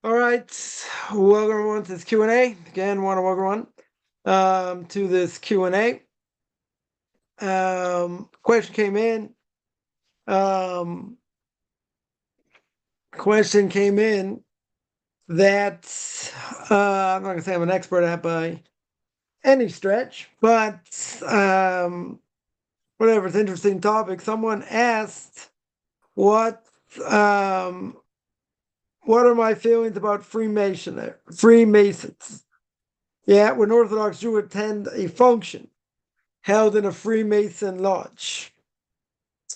All right, welcome everyone to this Q&A. Again, want to welcome everyone to this Q&A. Question came in. Question came in that I'm not going to say I'm an expert at by any stretch, but whatever, it's an interesting topic. Someone asked, what are my feelings about Freemasons? Yeah, when Orthodox Jews attend a function held in a Freemason lodge,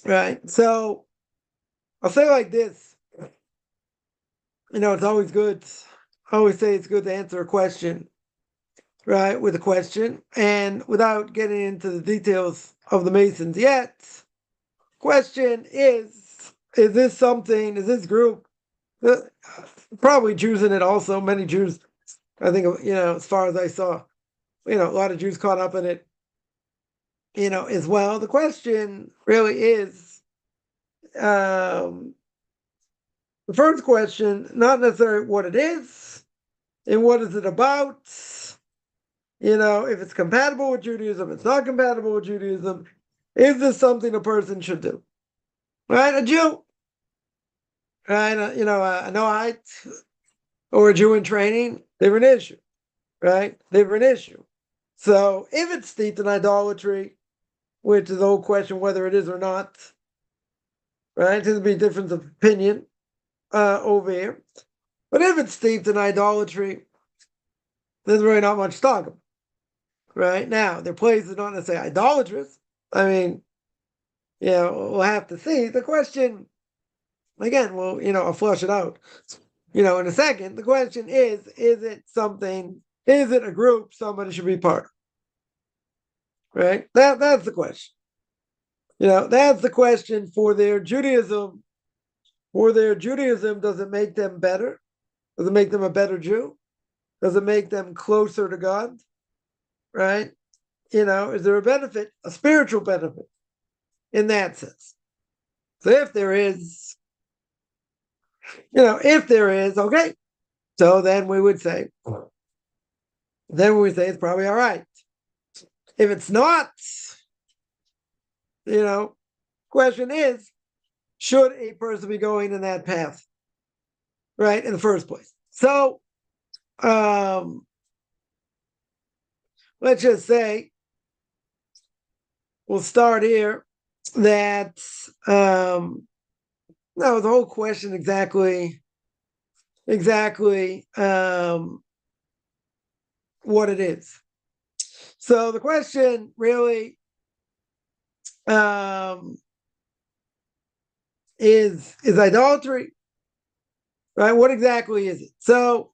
right? So I'll say it like this. It's always good. I always say it's good to answer a question, right, with a question. And without getting into the details of the Masons yet, question is this group, probably Jews in it also, many Jews, I think, as far as I saw, a lot of Jews caught up in it, as well. The question really is, the first question, not necessarily what it is and what is it about, if it's compatible with Judaism, it's not compatible with Judaism. Is this something a person should do? Right? A Jew, right? A Noahide or a Jew in training, different issue, right? Different issue. So if it's steeped in idolatry, which is the whole question whether it is or not, right? There's be a difference of opinion over here. But if it's steeped in idolatry, there's really not much to talk about. Right? Now, their place is not necessarily idolatrous. I mean, we'll have to see. The question, again, I'll flush it out, in a second. The question is it a group somebody should be part of? Right? That's the question. That's the question for their Judaism. For their Judaism, does it make them better? Does it make them a better Jew? Does it make them closer to God? Right? Is there a benefit, a spiritual benefit in that sense? So if there is, okay. So then we would say it's probably all right. If it's not, question is, should a person be going in that path, right, in the first place? So, let's just say, we'll start here that, the whole question exactly, what it is. So the question really is idolatry, right? What exactly is it? So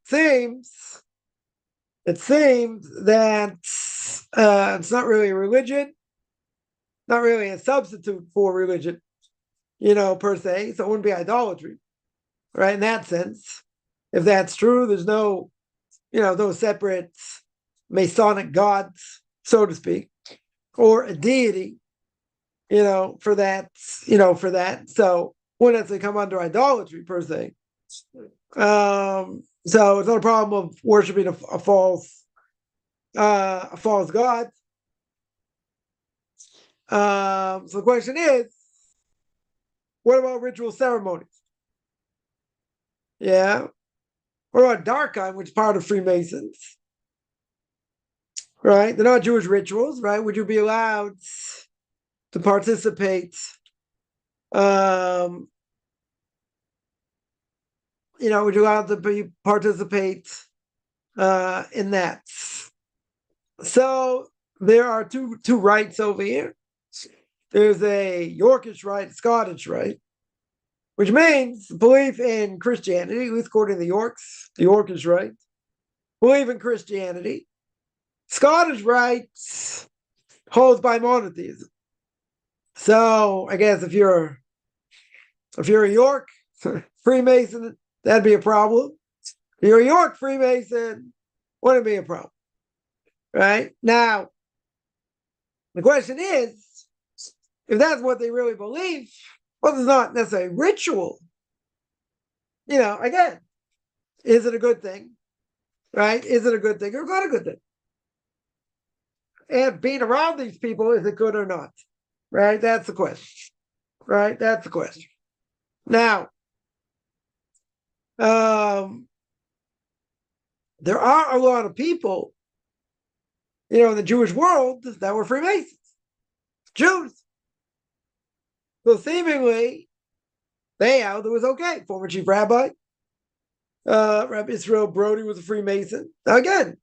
it seems that it's not really a religion, not really a substitute for religion, per se. So it wouldn't be idolatry, right? In that sense, if that's true, there's no, those separate Masonic gods, so to speak, or a deity, for that. So wouldn't necessarily come under idolatry per se. So it's not a problem of worshiping a false god. So the question is, what about ritual ceremonies? Yeah. What about Darkheim, which is part of Freemasons? Right? They're not Jewish rituals, right? Would you be allowed to participate? Would you allowed to participate in that? So there are two rites over here. There's a Yorkish rite, Scottish rite, which means belief in Christianity, at least according to the Yorkish rite, believe in Christianity. Scottish rite holds by monotheism. So I guess if you're a York Freemason, that'd be a problem. If you're a York Freemason, wouldn't be a problem. Right? Now, the question is, if that's what they really believe, well, it's not necessarily ritual. Again, Is it a good thing? Right? Is it a good thing or not a good thing? And being around these people, is it good or not? Right? That's the question. Right? That's the question. Now, there are a lot of people, in the Jewish world that were Freemasons, Jews. So seemingly, they held it was okay. Former chief rabbi, Rabbi Israel Brody was a Freemason. Now again,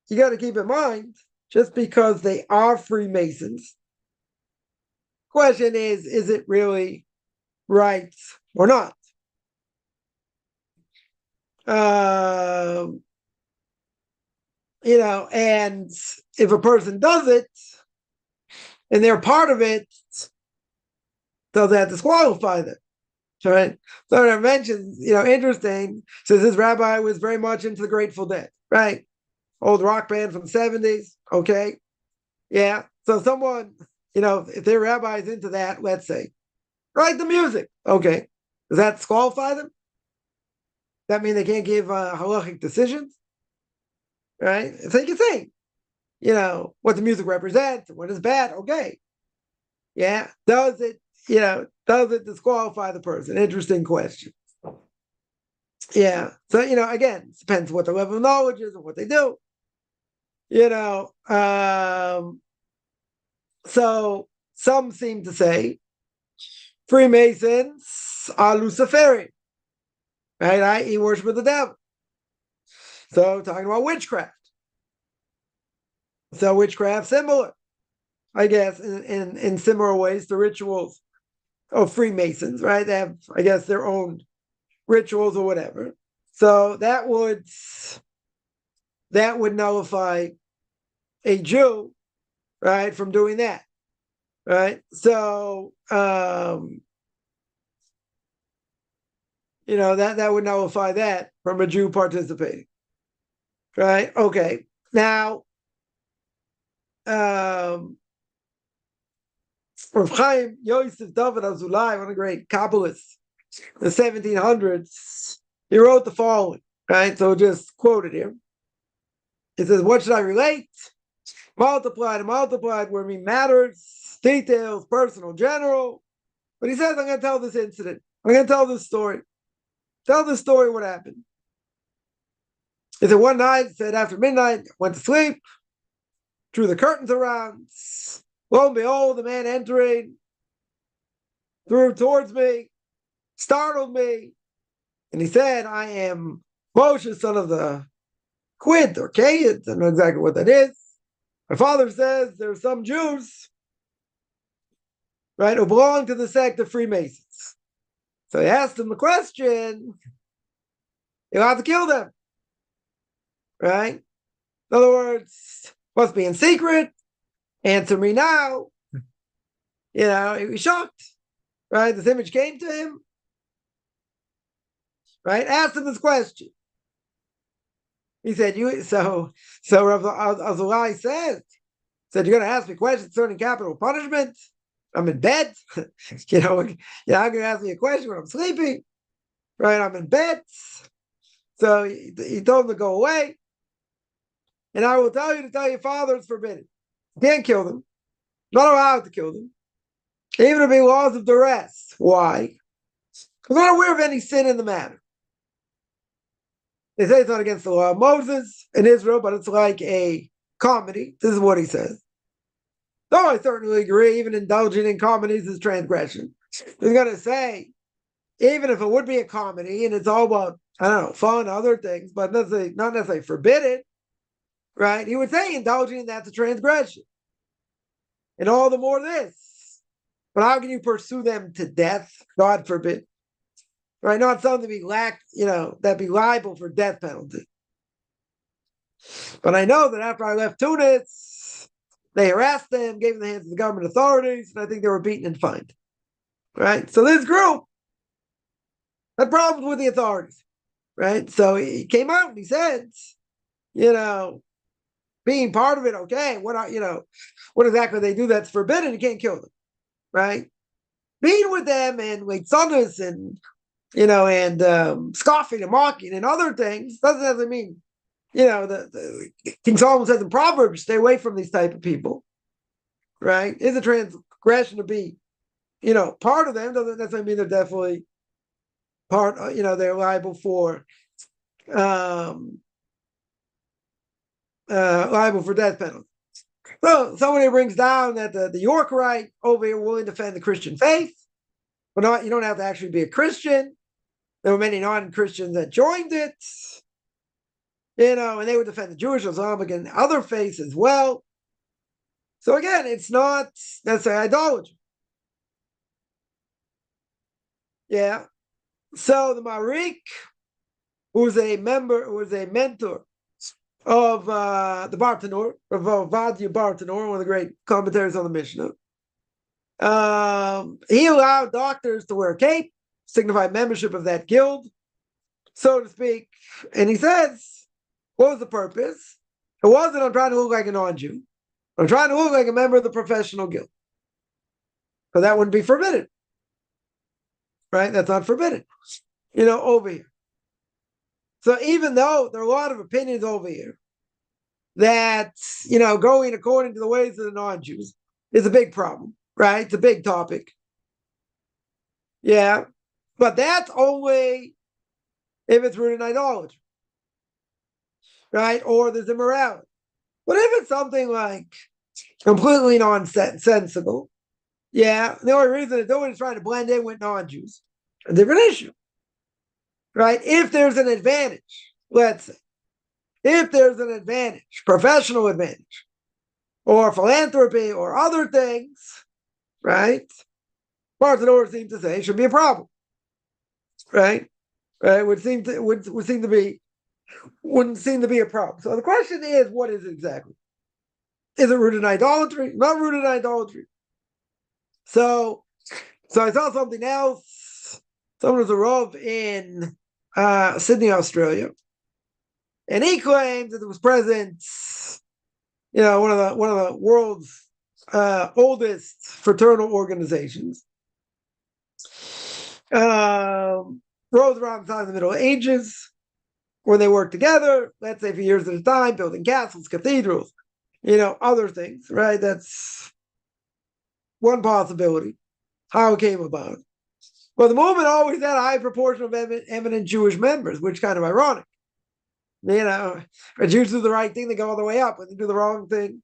you got to keep in mind, just because they are Freemasons, question is it really right or not? And if a person does it and they're part of it, does that disqualify them? Right? So I mentioned, interesting, says this rabbi was very much into the Grateful Dead, right? Old rock band from the 70s. Okay. Yeah. So someone, if their rabbi is into that, let's say, right, the music. Okay. Does that disqualify them? That mean they can't give halachic decisions? Right? It's like you say, what the music represents, what is bad. Okay. Yeah. Does it disqualify the person? Interesting question. Yeah. So, again, it depends what the level of knowledge is and what they do. So some seem to say Freemasons are Luciferian, right? I.e. worship of the devil. So talking about witchcraft. So witchcraft similar, I guess, in similar ways to rituals of Freemasons, right? They have, I guess, their own rituals or whatever. So that would nullify a Jew, right, from doing that, right? So that would nullify that from a Jew participating, right? Okay, now Rav Chaim Yosef David Azulai, one of the great Kabbalists in the 1700s, he wrote the following, right? So just quoted here. It says, what should I relate? Multiplied and multiplied where me matters, details, personal, general. But he says, I'm going to tell this incident. I'm going to tell this story. Tell this story what happened. He said, one night, said after midnight, went to sleep, drew the curtains around. Lo and behold, the man entering, threw towards me, startled me, and he said, I am Moshe, son of the Quid or Kayid. I don't know exactly what that is. My father says there are some Jews, right, who belong to the sect of Freemasons. So he asked him the question, you'll have to kill them, right? In other words, must be in secret. Answer me now. He was shocked, right? This image came to him, right? Asked him this question. He said, so Rav Azulai said, you're going to ask me questions concerning capital punishment? I'm in bed. You're going to ask me a question when I'm sleeping, right? I'm in bed. So he told him to go away. And I will tell you to tell your father it's forbidden. You can't kill them. Not allowed to kill them. Even if it be laws of duress. Why? Because I'm not aware of any sin in the matter. They say it's not against the law of Moses in Israel, but it's like a comedy. This is what he says. Though I certainly agree, even indulging in comedies is transgression. He's going to say, even if it would be a comedy and it's all about, I don't know, fun, other things, but not necessarily forbidden, right? He would say indulging in that's a transgression. And all the more this. But how can you pursue them to death? God forbid. Right? Not something to be that'd be liable for death penalty. But I know that after I left Tunis, they harassed them, gave them the hands of the government authorities, and I think they were beaten and fined. Right? So this group had problems with the authorities. Right? So he came out and he said, being part of it, okay, what exactly they do that's forbidden, you can't kill them. Right? Being with them and like Sunnis and and scoffing and mocking and other things, doesn't necessarily mean, the King Solomon says in Proverbs, stay away from these type of people, right? It's a transgression to be, part of them. Doesn't necessarily mean they're definitely part, they're liable for death penalty. So somebody brings down that the Yorkite over here willing to defend the Christian faith, but you don't have to actually be a Christian. There were many non-Christians that joined it, and they would defend the Jewish, Islamic, and other faiths as well. So again, it's not necessarily idolatry. Yeah. So the Marik, who was a mentor of the Bartanur, of Vadia Bartanur, one of the great commentaries on the Mishnah. He allowed doctors to wear a cape, signify membership of that guild, so to speak. And he says, what was the purpose? It wasn't, I'm trying to look like a non-Jew. I'm trying to look like a member of the professional guild. Because that wouldn't be forbidden. Right? That's not forbidden. Over here. So even though there are a lot of opinions over here that, going according to the ways of the non-Jews is a big problem, right? It's a big topic. Yeah. But that's only if it's rooted in idolatry, right? Or there's immorality. But if it's something like completely nonsensical, yeah, the only reason is nobody's trying to blend in with non-Jews, a different issue, right? If there's an advantage, let's say, if there's an advantage, professional advantage, or philanthropy, or other things, right? Parts of the order seem to say it should be a problem, right? Right? Wouldn't seem to be a problem. So the question is, what is it exactly? Is it rooted in idolatry? Not rooted in idolatry. So I saw something else. Someone was a Rav in Sydney, Australia, and he claimed that it was present, one of the world's oldest fraternal organizations. Rose around the time of the Middle Ages, when they worked together, let's say for years at a time, building castles, cathedrals, other things, right? That's one possibility, how it came about. Well, the movement always had a high proportion of eminent Jewish members, which is kind of ironic. When Jews do the right thing, they go all the way up. When they do the wrong thing,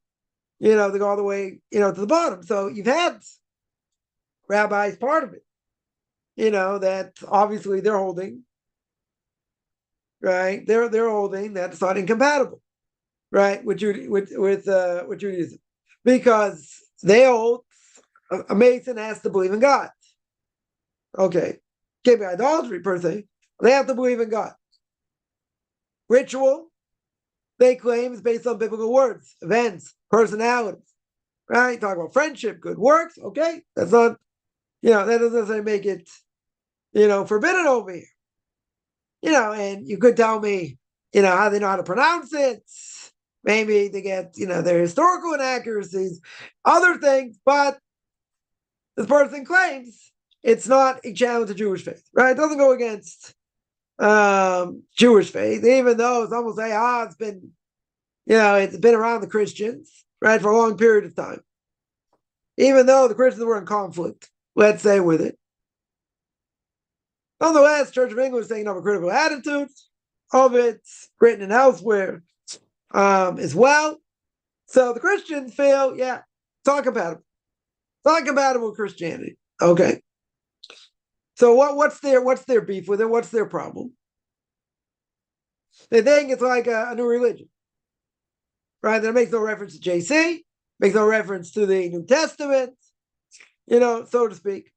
they go all the way, to the bottom. So you've had rabbis part of it, that obviously they're holding, right? They're holding that it's not incompatible, right, with Judaism, because they hold a Mason has to believe in God. Okay, can't be idolatry per se. They have to believe in God. Ritual, they claim, is based on biblical words, events, personalities, right? Talk about friendship, good works. Okay, that's not, that doesn't necessarily make it, forbidden over here. And you could tell me, how they know how to pronounce it. Maybe they get, their historical inaccuracies, other things, but this person claims it's not a challenge to Jewish faith, right? It doesn't go against Jewish faith, even though some will say, it's been around the Christians, right, for a long period of time. Even though the Christians were in conflict, let's say, with it. Nonetheless, Church of England is taking up a critical attitude of it, written and elsewhere as well. So the Christians feel, it's not compatible. It's not compatible with Christianity. Okay. So what's their beef with it? What's their problem? They think it's like a new religion, right? That makes no reference to JC, makes no reference to the New Testament, so to speak.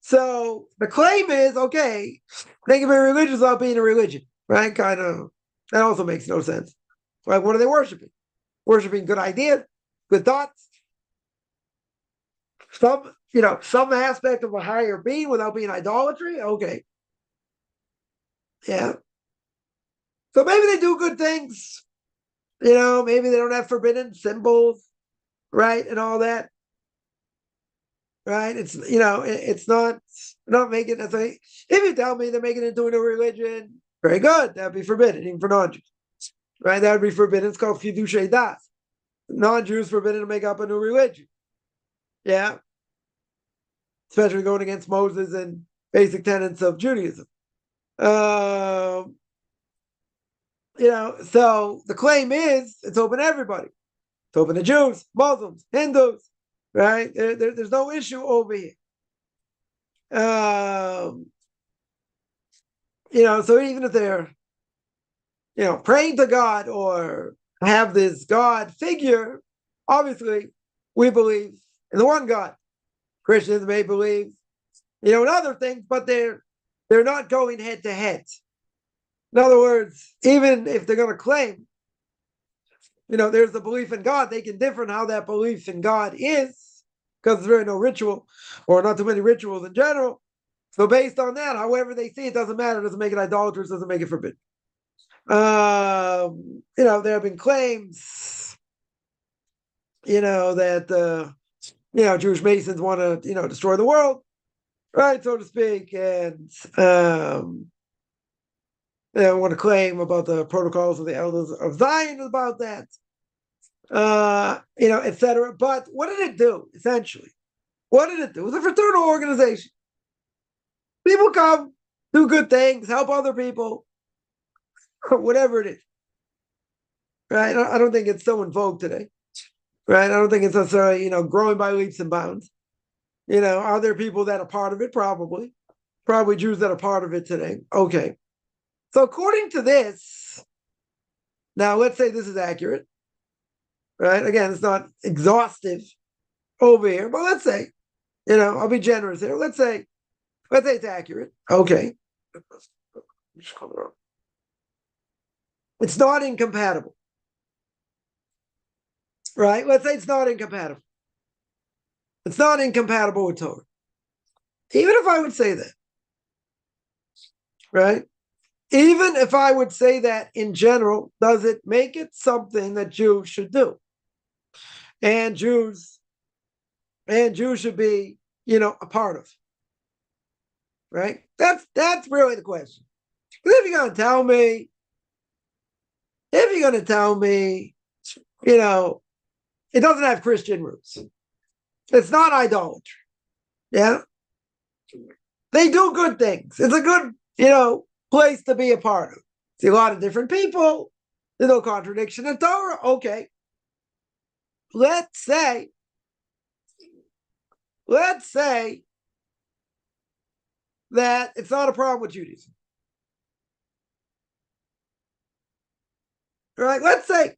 So the claim is, okay, they can be religious without being a religion, right? Kind of, that also makes no sense. Like, what are they worshiping? Worshiping good ideas, good thoughts, some aspect of a higher being without being idolatry. Okay. Yeah. So maybe they do good things, maybe they don't have forbidden symbols, right? And all that. Right? It's, it's not not make it as a. If you tell me they're making it into a new religion, very good. That'd be forbidden, even for non-Jews. Right? That would be forbidden. It's called fiduciary das. Non-Jews forbidden to make up a new religion. Yeah. Especially going against Moses and basic tenets of Judaism. So the claim is it's open to everybody. It's open to Jews, Muslims, Hindus, right? There's no issue over here. So even if they're, praying to God or have this God figure, obviously we believe in the one God. Christians may believe, in other things, but they're not going head to head. In other words, even if they're going to claim, there's the belief in God, they can differ in how that belief in God is, because there's really no ritual, or not too many rituals in general. So based on that, however they see it, doesn't matter. It doesn't make it idolatrous, doesn't make it forbidden. There have been claims, that, Jewish Masons want to, destroy the world, right, so to speak, and they want to claim about the protocols of the elders of Zion about that, etc. But what did it do, essentially? What did it do? It was a fraternal organization. People come, do good things, help other people, whatever it is. Right? I don't think it's so in vogue today. Right? I don't think it's necessarily, growing by leaps and bounds. Are there people that are part of it? Probably. Probably Jews that are part of it today. Okay. So according to this, now let's say this is accurate. Right? Again, it's not exhaustive over here, but let's say, I'll be generous here. Let's say it's accurate. Okay. It's not incompatible. Right? Let's say it's not incompatible. It's not incompatible with Torah. Even if I would say that. Right? Even if I would say that in general, does it make it something that Jews should do? And Jews should be, a part of. Right? That's really the question. If you're going to tell me, it doesn't have Christian roots. It's not idolatry. Yeah? They do good things. It's a good, place to be a part of. See a lot of different people. There's no contradiction in Torah. Okay. Let's say that it's not a problem with Judaism. Right? Let's say,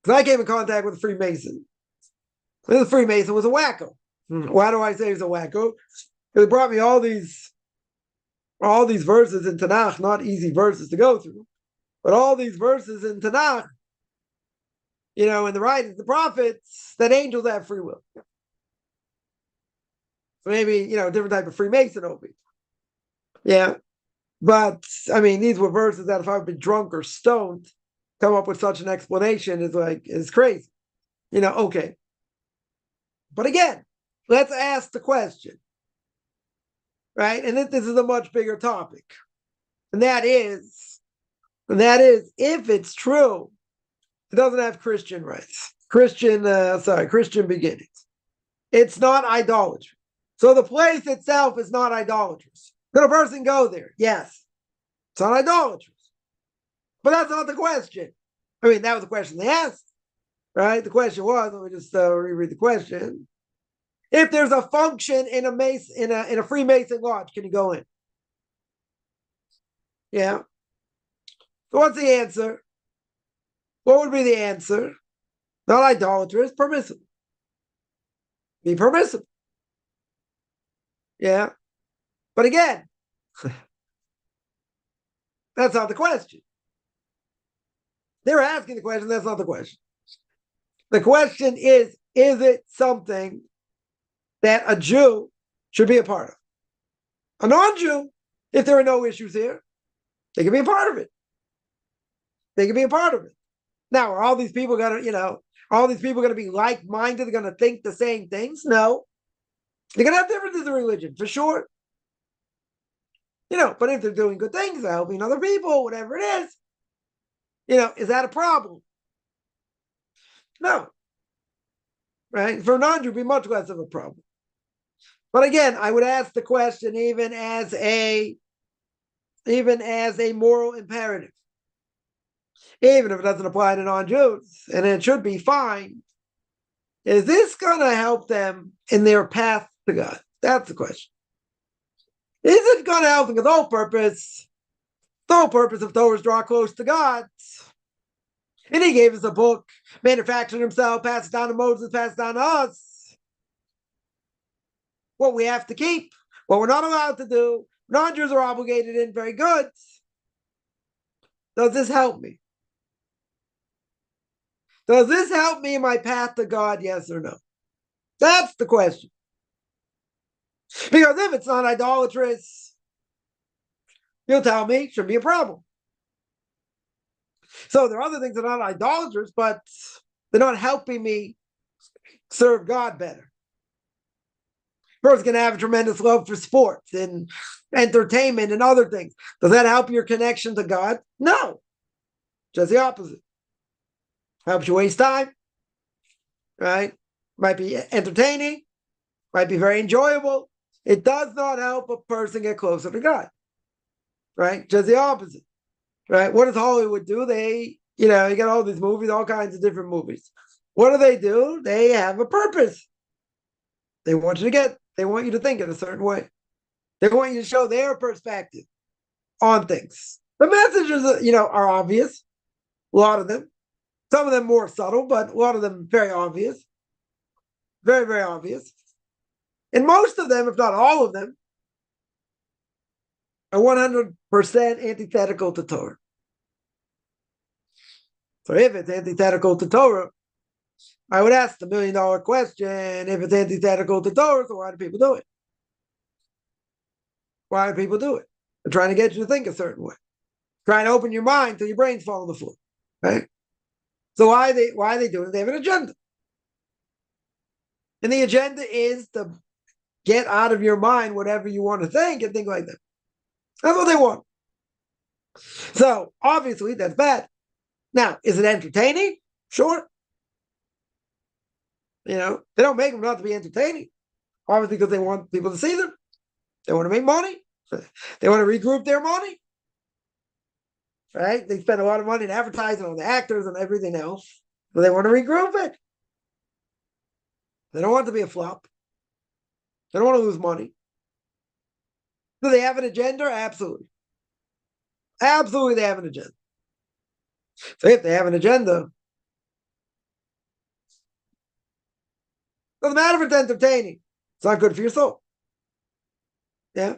because I came in contact with a Freemason. The Freemason was a wacko. Why do I say he's a wacko? He brought me all these verses in Tanakh, not easy verses to go through, but all these verses in Tanakh, in the writings of the prophets, that angels have free will. So maybe, different type of Freemason over here. Yeah. But, these were verses that if I've been drunk or stoned, come up with such an explanation is crazy. Okay. But again, let's ask the question. Right? And this is a much bigger topic. And that is, if it's true, it doesn't have Christian rights, Christian beginnings. It's not idolatry. So the place itself is not idolatrous. Could a person go there? Yes. It's not idolatrous. But that's not the question. That was the question they asked. Right? The question was, let me just reread the question. If there's a function in a Freemason lodge, can you go in? Yeah. So what's the answer? What would be the answer? Not idolatrous, permissible. Be permissible. Yeah. But again, that's not the question. They're asking the question, that's not the question. The question is it something that a Jew should be a part of? A non-Jew, if there are no issues here, they can be a part of it. They can be a part of it. Now, are all these people going to be like-minded, going to think the same things? No. They're going to have differences in religion, for sure. But if they're doing good things, they're helping other people, whatever it is, is that a problem? No. Right? For a non-Jew, it'd be much less of a problem. But again, I would ask the question even as a moral imperative, even if it doesn't apply to non-Jews, and it should be fine. Is this going to help them in their path to God? That's the question. Is it going to help them? Because the whole purpose of Torah is draw close to God. And he gave us a book, manufactured himself, passed it down to Moses, passed it down to us. What we have to keep, what we're not allowed to do, non-Jews are obligated in, very good. Does this help me? Does this help me in my path to God, yes or no? That's the question. Because if it's not idolatrous, you'll tell me it shouldn't be a problem. So there are other things that are not idolatrous, but they're not helping me serve God better. Person's going to have a tremendous love for sports and entertainment and other things. Does that help your connection to God? No. Just the opposite. Helps you waste time, right? Might be entertaining, might be very enjoyable. It does not help a person get closer to God, right? Just the opposite, right? What does Hollywood do? They, you got all these movies, all kinds of different movies. What do? They have a purpose. They want you to think in a certain way. They want you to show their perspective on things. The messages, are obvious. A lot of them. Some of them more subtle, but a lot of them very obvious. Very, very obvious. And most of them, if not all of them, are 100% antithetical to Torah. So if it's antithetical to Torah, I would ask the $1 million question: if it's antithetical to Torah, so why do people do it? Why do people do it? They're trying to get you to think a certain way, trying to open your mind till your brains fall on the floor, right? So why are they doing it? They have an agenda, and the agenda is to get out of your mind whatever you want to think and think like that. That's what they want. So obviously that's bad. Now, is it entertaining? Sure. They don't make them not to be entertaining. Obviously, because they want people to see them. They want to make money. They want to regroup their money. Right? They spend a lot of money in advertising on the actors and everything else. But they want to regroup it. They don't want it to be a flop. They don't want to lose money. Do they have an agenda? Absolutely. Absolutely, they have an agenda. So if they have an agenda, doesn't matter if it's entertaining. It's not good for your soul. Yeah.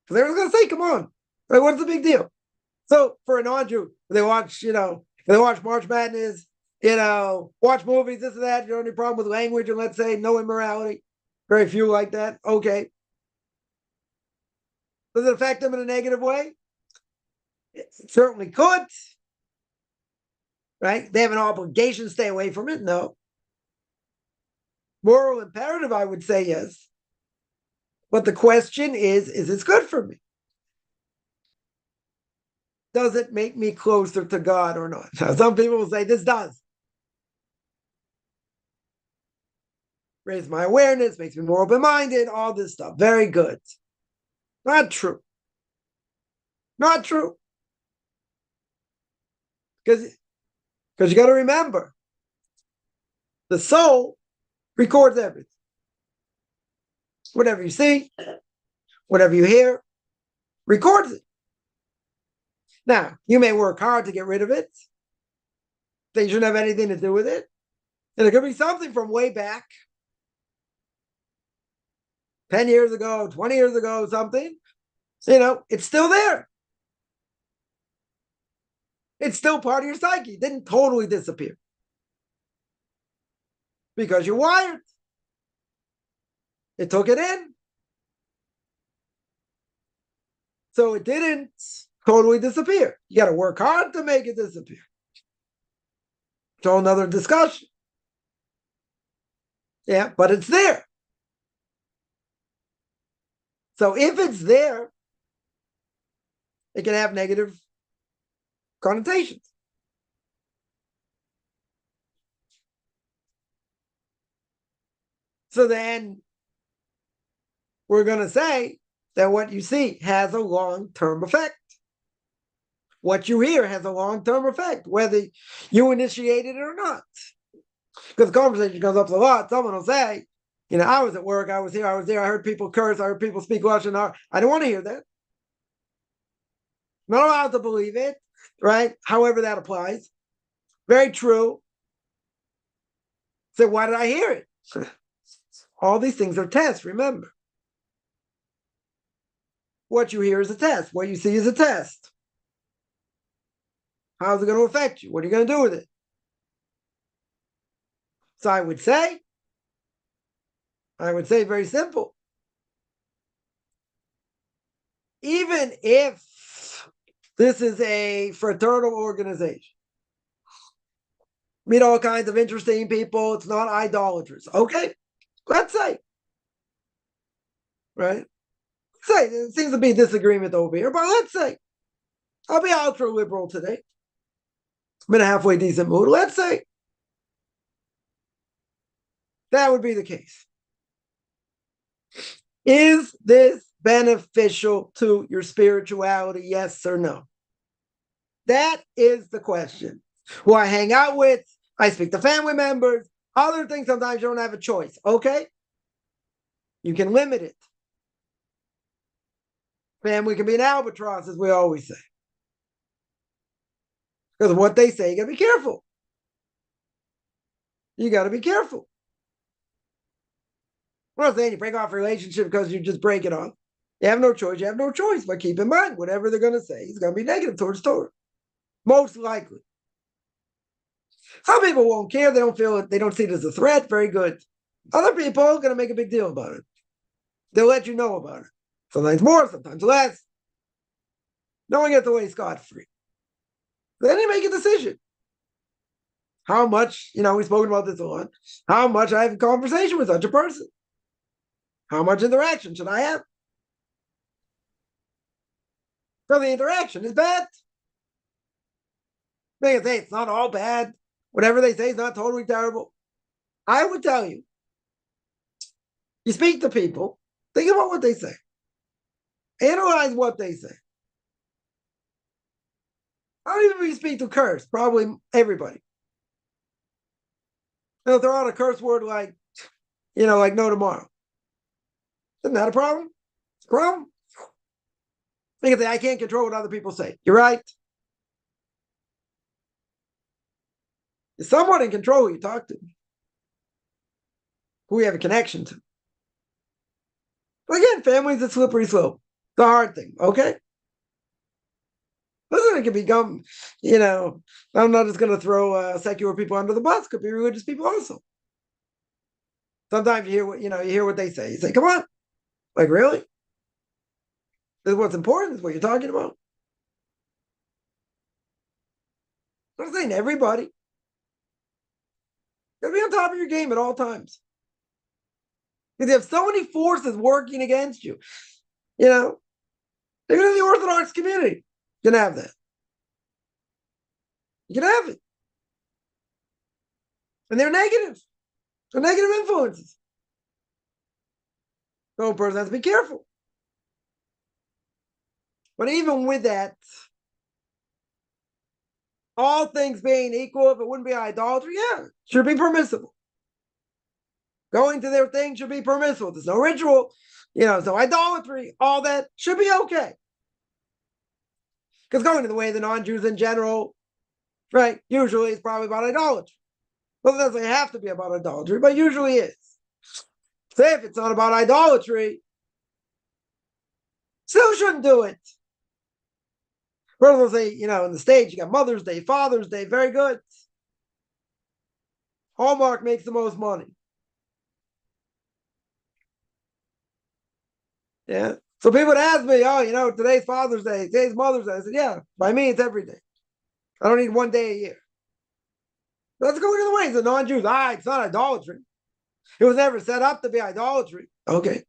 Because everyone's going to say, come on. Like, what's the big deal? So for a non-Jew, they watch, they watch March Madness, watch movies, this and that. You don't have any problem with language and, let's say, no immorality. Very few like that. Okay. Does it affect them in a negative way? It certainly could. Right? They have an obligation to stay away from it? No. Moral imperative, I would say yes. But the question is it good for me? Does it make me closer to God or not? Now, some people will say this does. Raise my awareness, makes me more open-minded, all this stuff. Very good. Not true. Not true. Because you got to remember, the soul records everything. Whatever you see, whatever you hear, records it. Now, you may work hard to get rid of it. They shouldn't have anything to do with it. And it could be something from way back, 10 years ago, 20 years ago, something. It's still there. It's still part of your psyche. It didn't totally disappear. Because you're wired. It took it in. So it didn't totally disappear. You got to work hard to make it disappear. It's a whole nother discussion. Yeah, but it's there. So if it's there, it can have negative connotations. So then we're going to say that what you see has a long-term effect. What you hear has a long-term effect, whether you initiated it or not. Because the conversation comes up a lot. Someone will say, I was at work, I was here, I was there, I heard people curse, I heard people speak Lashon. I don't want to hear that. I'm not allowed to believe it, right? However that applies. Very true. So why did I hear it? All these things are tests, remember. What you hear is a test. What you see is a test. How's it going to affect you? What are you going to do with it? So I would say very simple. Even if this is a fraternal organization, meet all kinds of interesting people, it's not idolatrous. Okay, let's say, right? Say, there seems to be disagreement over here, but let's say, I'll be ultra liberal today. I'm in a halfway decent mood. Let's say that would be the case. Is this beneficial to your spirituality? Yes or no? That is the question. Who I hang out with, I speak to family members, other things, sometimes you don't have a choice. Okay? You can limit it. Family can be an albatross, as we always say. Because of what they say, you got to be careful. You got to be careful. I'm not saying you break off a relationship because you just break it off. You have no choice. You have no choice. But keep in mind, whatever they're going to say is going to be negative towards Torah. Most likely. Some people won't care. They don't feel it. They don't see it as a threat. Very good. Other people are going to make a big deal about it. They'll let you know about it. Sometimes more, sometimes less. No one gets away scot-free. Then you make a decision. How much, we've spoken about this a lot, how much I have a conversation with such a person. How much interaction should I have? So the interaction is bad. They can say it's not all bad. Whatever they say is not totally terrible. I would tell you, you speak to people, think about what they say. Analyze what they say. I don't even speak to curse, probably everybody. They'll throw out a curse word like, like no tomorrow. Isn't that a problem? It's a problem. They can say, I can't control what other people say. You're right. You're somewhat in control who you talk to, who you have a connection to. But again, family's a slippery slope. It's a hard thing, okay? Listen, it can become, I'm not just going to throw secular people under the bus. It could be religious people also. Sometimes you hear what they say. You say, come on. Like, really? This is what's important, this is what you're talking about. I'm not saying everybody. You gotta be on top of your game at all times. Because you have so many forces working against you. Even in the Orthodox community, you can have that. You can have it. And they're negative. They're negative influences. So a person has to be careful. But even with that, all things being equal, if it wouldn't be idolatry, yeah, should be permissible. Going to their thing should be permissible. There's no ritual, so idolatry, all that should be okay. Because going to the way of the non-Jews in general, right, usually it's probably about idolatry. Well, it doesn't have to be about idolatry, but usually is. So if it's not about idolatry, still shouldn't do it. First will say, in the States, you got Mother's Day, Father's Day, very good. Hallmark makes the most money. Yeah. So people would ask me, today's Father's Day, today's Mother's Day. I said, yeah, by me, it's every day. I don't need one day a year. Let's go into the ways of non-Jews. It's not idolatry. It was never set up to be idolatry. Okay.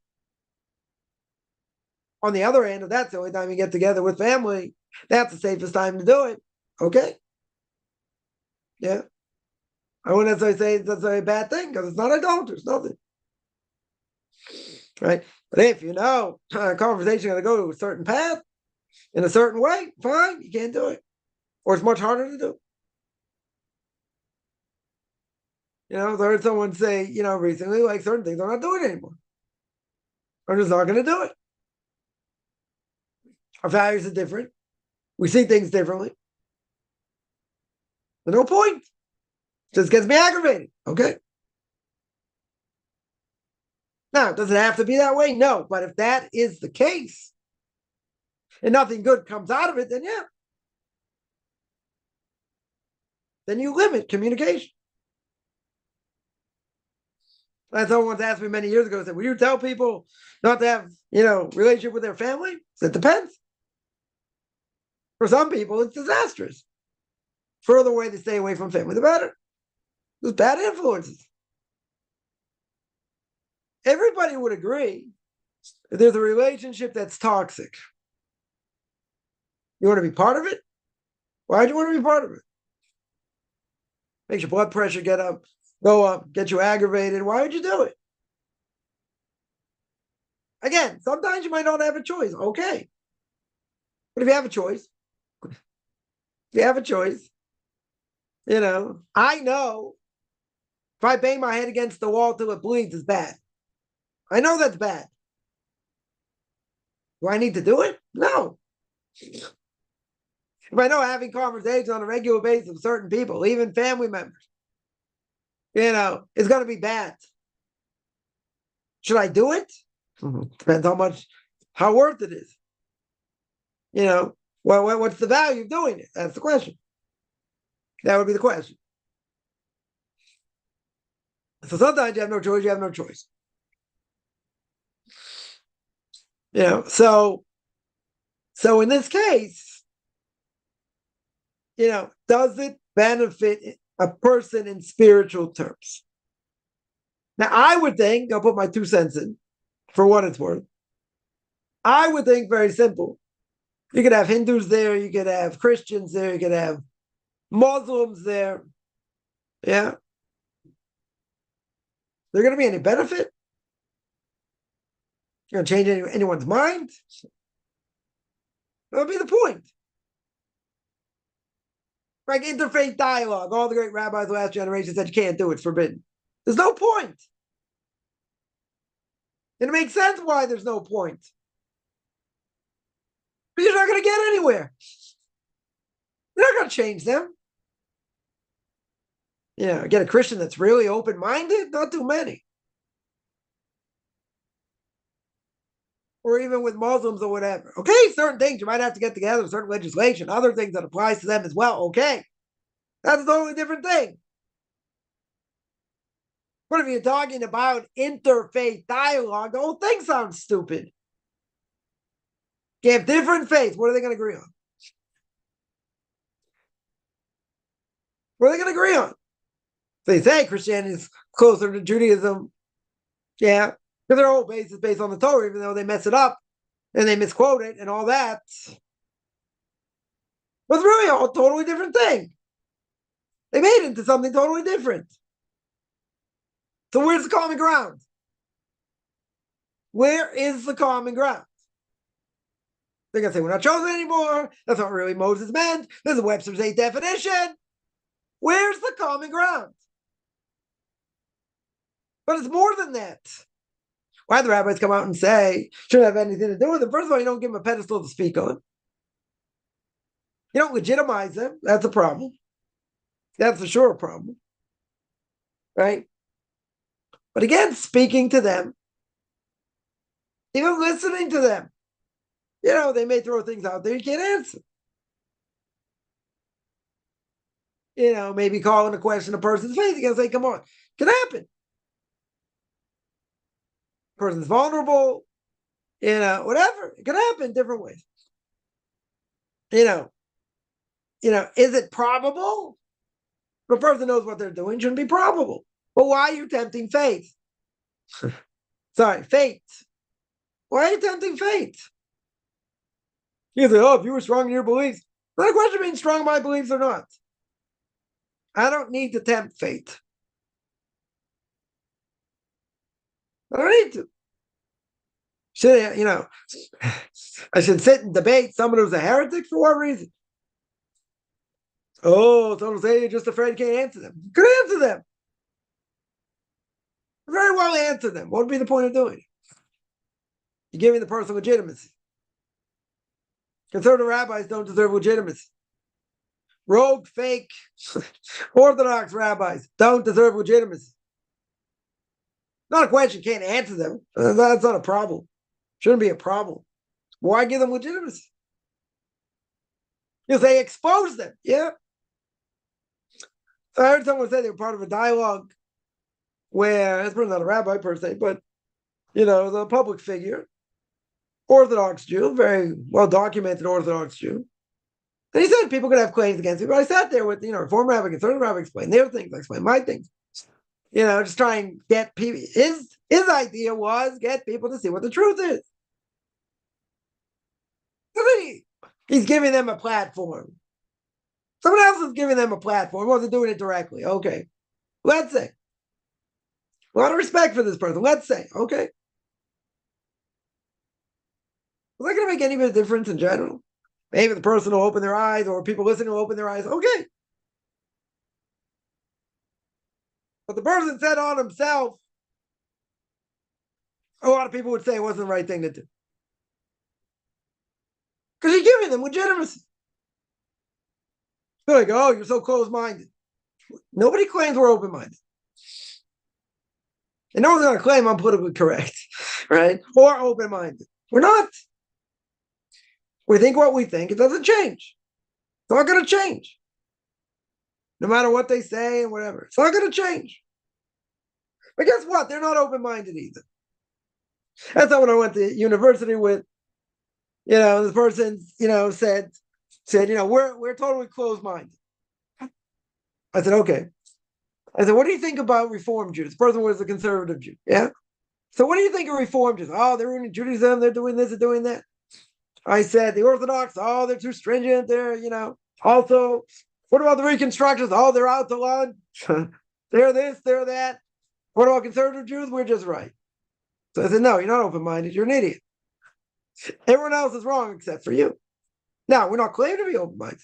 On the other hand, if that's the only time you get together with family, that's the safest time to do it. Okay. Yeah. I wouldn't necessarily say that's a bad thing because it's not idolatrous, nothing. Right. But if you know a conversation going to go to a certain path in a certain way, fine, you can't do it. Or it's much harder to do. I heard someone say, recently, like certain things I'm not doing anymore. I'm just not going to do it. Our values are different. We see things differently. There's no point. It just gets me aggravated. Okay. Now, does it have to be that way? No. But if that is the case and nothing good comes out of it, then yeah. Then you limit communication. As someone once asked me many years ago, said, will you tell people not to have, relationship with their family? I said, depends. For some people, it's disastrous. Further away they stay away from family, the better. There's bad influences. Everybody would agree if there's a relationship that's toxic. You want to be part of it? Why do you want to be part of it? Makes your blood pressure go up, get you aggravated. Why would you do it? Again, sometimes you might not have a choice. Okay. But if you have a choice, I know if I bang my head against the wall till it bleeds, it's bad. I know that's bad. Do I need to do it? No. If I know having conversations on a regular basis with certain people, even family members, it's going to be bad. Should I do it? Depends how worth it is. What's the value of doing it? That's the question. That would be the question. So sometimes you have no choice. So in this case, does it benefit a person in spiritual terms? Now, I would think, I'll put my 2 cents in for what it's worth. I would think very simple. You could have Hindus there, you could have Christians there, you could have Muslims there. Yeah. There going to be any benefit? You're going to change anyone's mind? That would be the point. Like interfaith dialogue. All the great rabbis of the last generation said you can't do it. It's forbidden. There's no point. And it makes sense why there's no point. But you're not going to get anywhere. You're not going to change them. Get a Christian that's really open-minded? Not too many. Or even with Muslims or whatever. Okay, certain things you might have to get together, certain legislation, other things that applies to them as well. Okay, that's a totally different thing. But if you're talking about interfaith dialogue, the whole thing sounds stupid. You have different faiths. What are they going to agree on? What are they going to agree on? They say Christianity is closer to Judaism. Yeah. Because their whole base is based on the Torah, even though they mess it up and they misquote it and all that. But it's really a totally different thing. They made it into something totally different. So where's the common ground? Where is the common ground? They're going to say, we're not chosen anymore. That's not really Moses meant. There's a Webster's 8 definition. Where's the common ground? But it's more than that. Why the rabbis come out and say, shouldn't have anything to do with it? First of all, you don't give them a pedestal to speak on. You don't legitimize them. That's a problem. That's for sure a problem. Right? But again, speaking to them, even listening to them, they may throw things out there you can't answer. Maybe calling a question a person's face. You gotta say, come on, it can happen. Person's vulnerable, whatever. It can happen in different ways. Is it probable? If a person knows what they're doing, it shouldn't be probable. But why are you tempting faith? Sorry, fate. Why are you tempting fate? You say, oh, if you were strong in your beliefs, not a question of being strong in my beliefs or not. I don't need to tempt fate. I don't need to. I should sit and debate someone who's a heretic for what reason? Oh, someone will say you're just afraid you can't answer them. You could answer them. Very well answer them. What would be the point of doing it? You're giving the person legitimacy. Conservative rabbis don't deserve legitimacy. Rogue, fake, Orthodox rabbis don't deserve legitimacy. Not a question, can't answer them. That's not a problem. Shouldn't be a problem. Why give them legitimacy? Because they expose them. Yeah. I heard someone say they were part of a dialogue where, that's not a rabbi per se, but, the public figure, Orthodox Jew, very well documented Orthodox Jew. And he said people could have claims against me, but I sat there with, Reform rabbi, conservative rabbi, explain their things, I explain my things. Just try and get people. His idea was get people to see what the truth is. He's giving them a platform. Someone else is giving them a platform. Wasn't doing it directly. Okay. Let's say. A lot of respect for this person. Let's say. Okay. Is that going to make any bit of difference in general? Maybe the person will open their eyes, or people listening will open their eyes. Okay. But the person said on himself, a lot of people would say it wasn't the right thing to do. Because you're giving them legitimacy. They're like, oh, you're so close-minded. Nobody claims we're open-minded. And no one's going to claim I'm politically correct, right? Or open-minded. We're not. We think what we think. It doesn't change. It's not going to change. No matter what they say and whatever. It's not going to change. But guess what? They're not open-minded either. That's how when I went to university with, this person, said, we're totally closed-minded. I said, okay. I said, what do you think about Reform Jews? The person was a conservative Jew. Yeah. So what do you think of Reform Jews? Oh, they're ruining Judaism. They're doing this, they're doing that. I said, the Orthodox, oh, they're too stringent. They're, also, what about the Reconstructionists? Oh, they're out to lunch. They're this, they're that. What about conservative Jews? We're just right. So I said, no, you're not open-minded. You're an idiot. Everyone else is wrong except for you. Now, we're not claiming to be open-minded.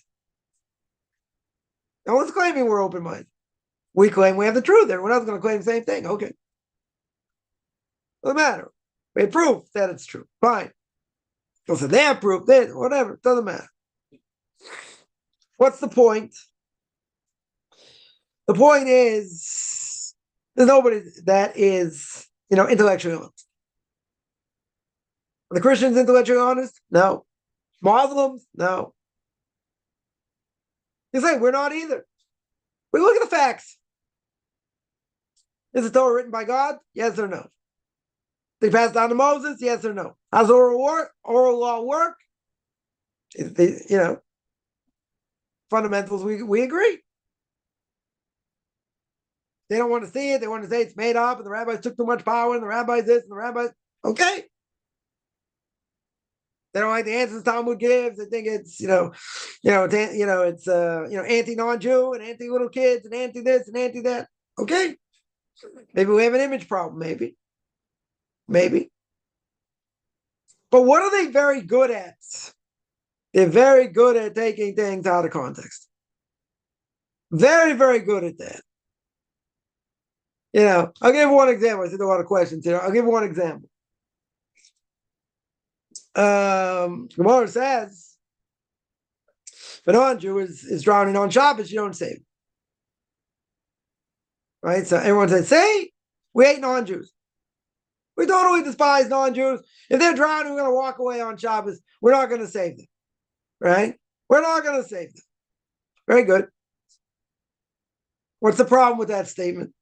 No one's claiming we're open-minded. We claim we have the truth. Everyone else is going to claim the same thing. Okay. Doesn't matter. We have proof that it's true. Fine. So they have proof. Whatever. Doesn't matter. What's the point? The point is, there's nobody that is, intellectually honest. Are the Christians intellectually honest? No. Muslims? No. You say we're not either. We look at the facts. Is the Torah written by God? Yes or no? They passed down to Moses? Yes or no? How's oral law work? Fundamentals, we agree. They don't want to see it. They want to say it's made up, and the rabbis took too much power, and the rabbis this, and the rabbis. Okay. They don't like the answers Talmud gives. They think it's, it's anti non-Jew and anti little kids and anti this and anti that. Okay. Maybe we have an image problem. Maybe. But what are they very good at? They're very good at taking things out of context. Very, very good at that. I'll give one example. I said a lot of questions here. I'll give one example. Gemara says, if a non-Jew is drowning on Shabbos, you don't save him. Right? So everyone says, say, we hate non-Jews. We totally despise non-Jews. If they're drowning, we're going to walk away on Shabbos. We're not going to save them. Right? We're not going to save them. Very good. What's the problem with that statement?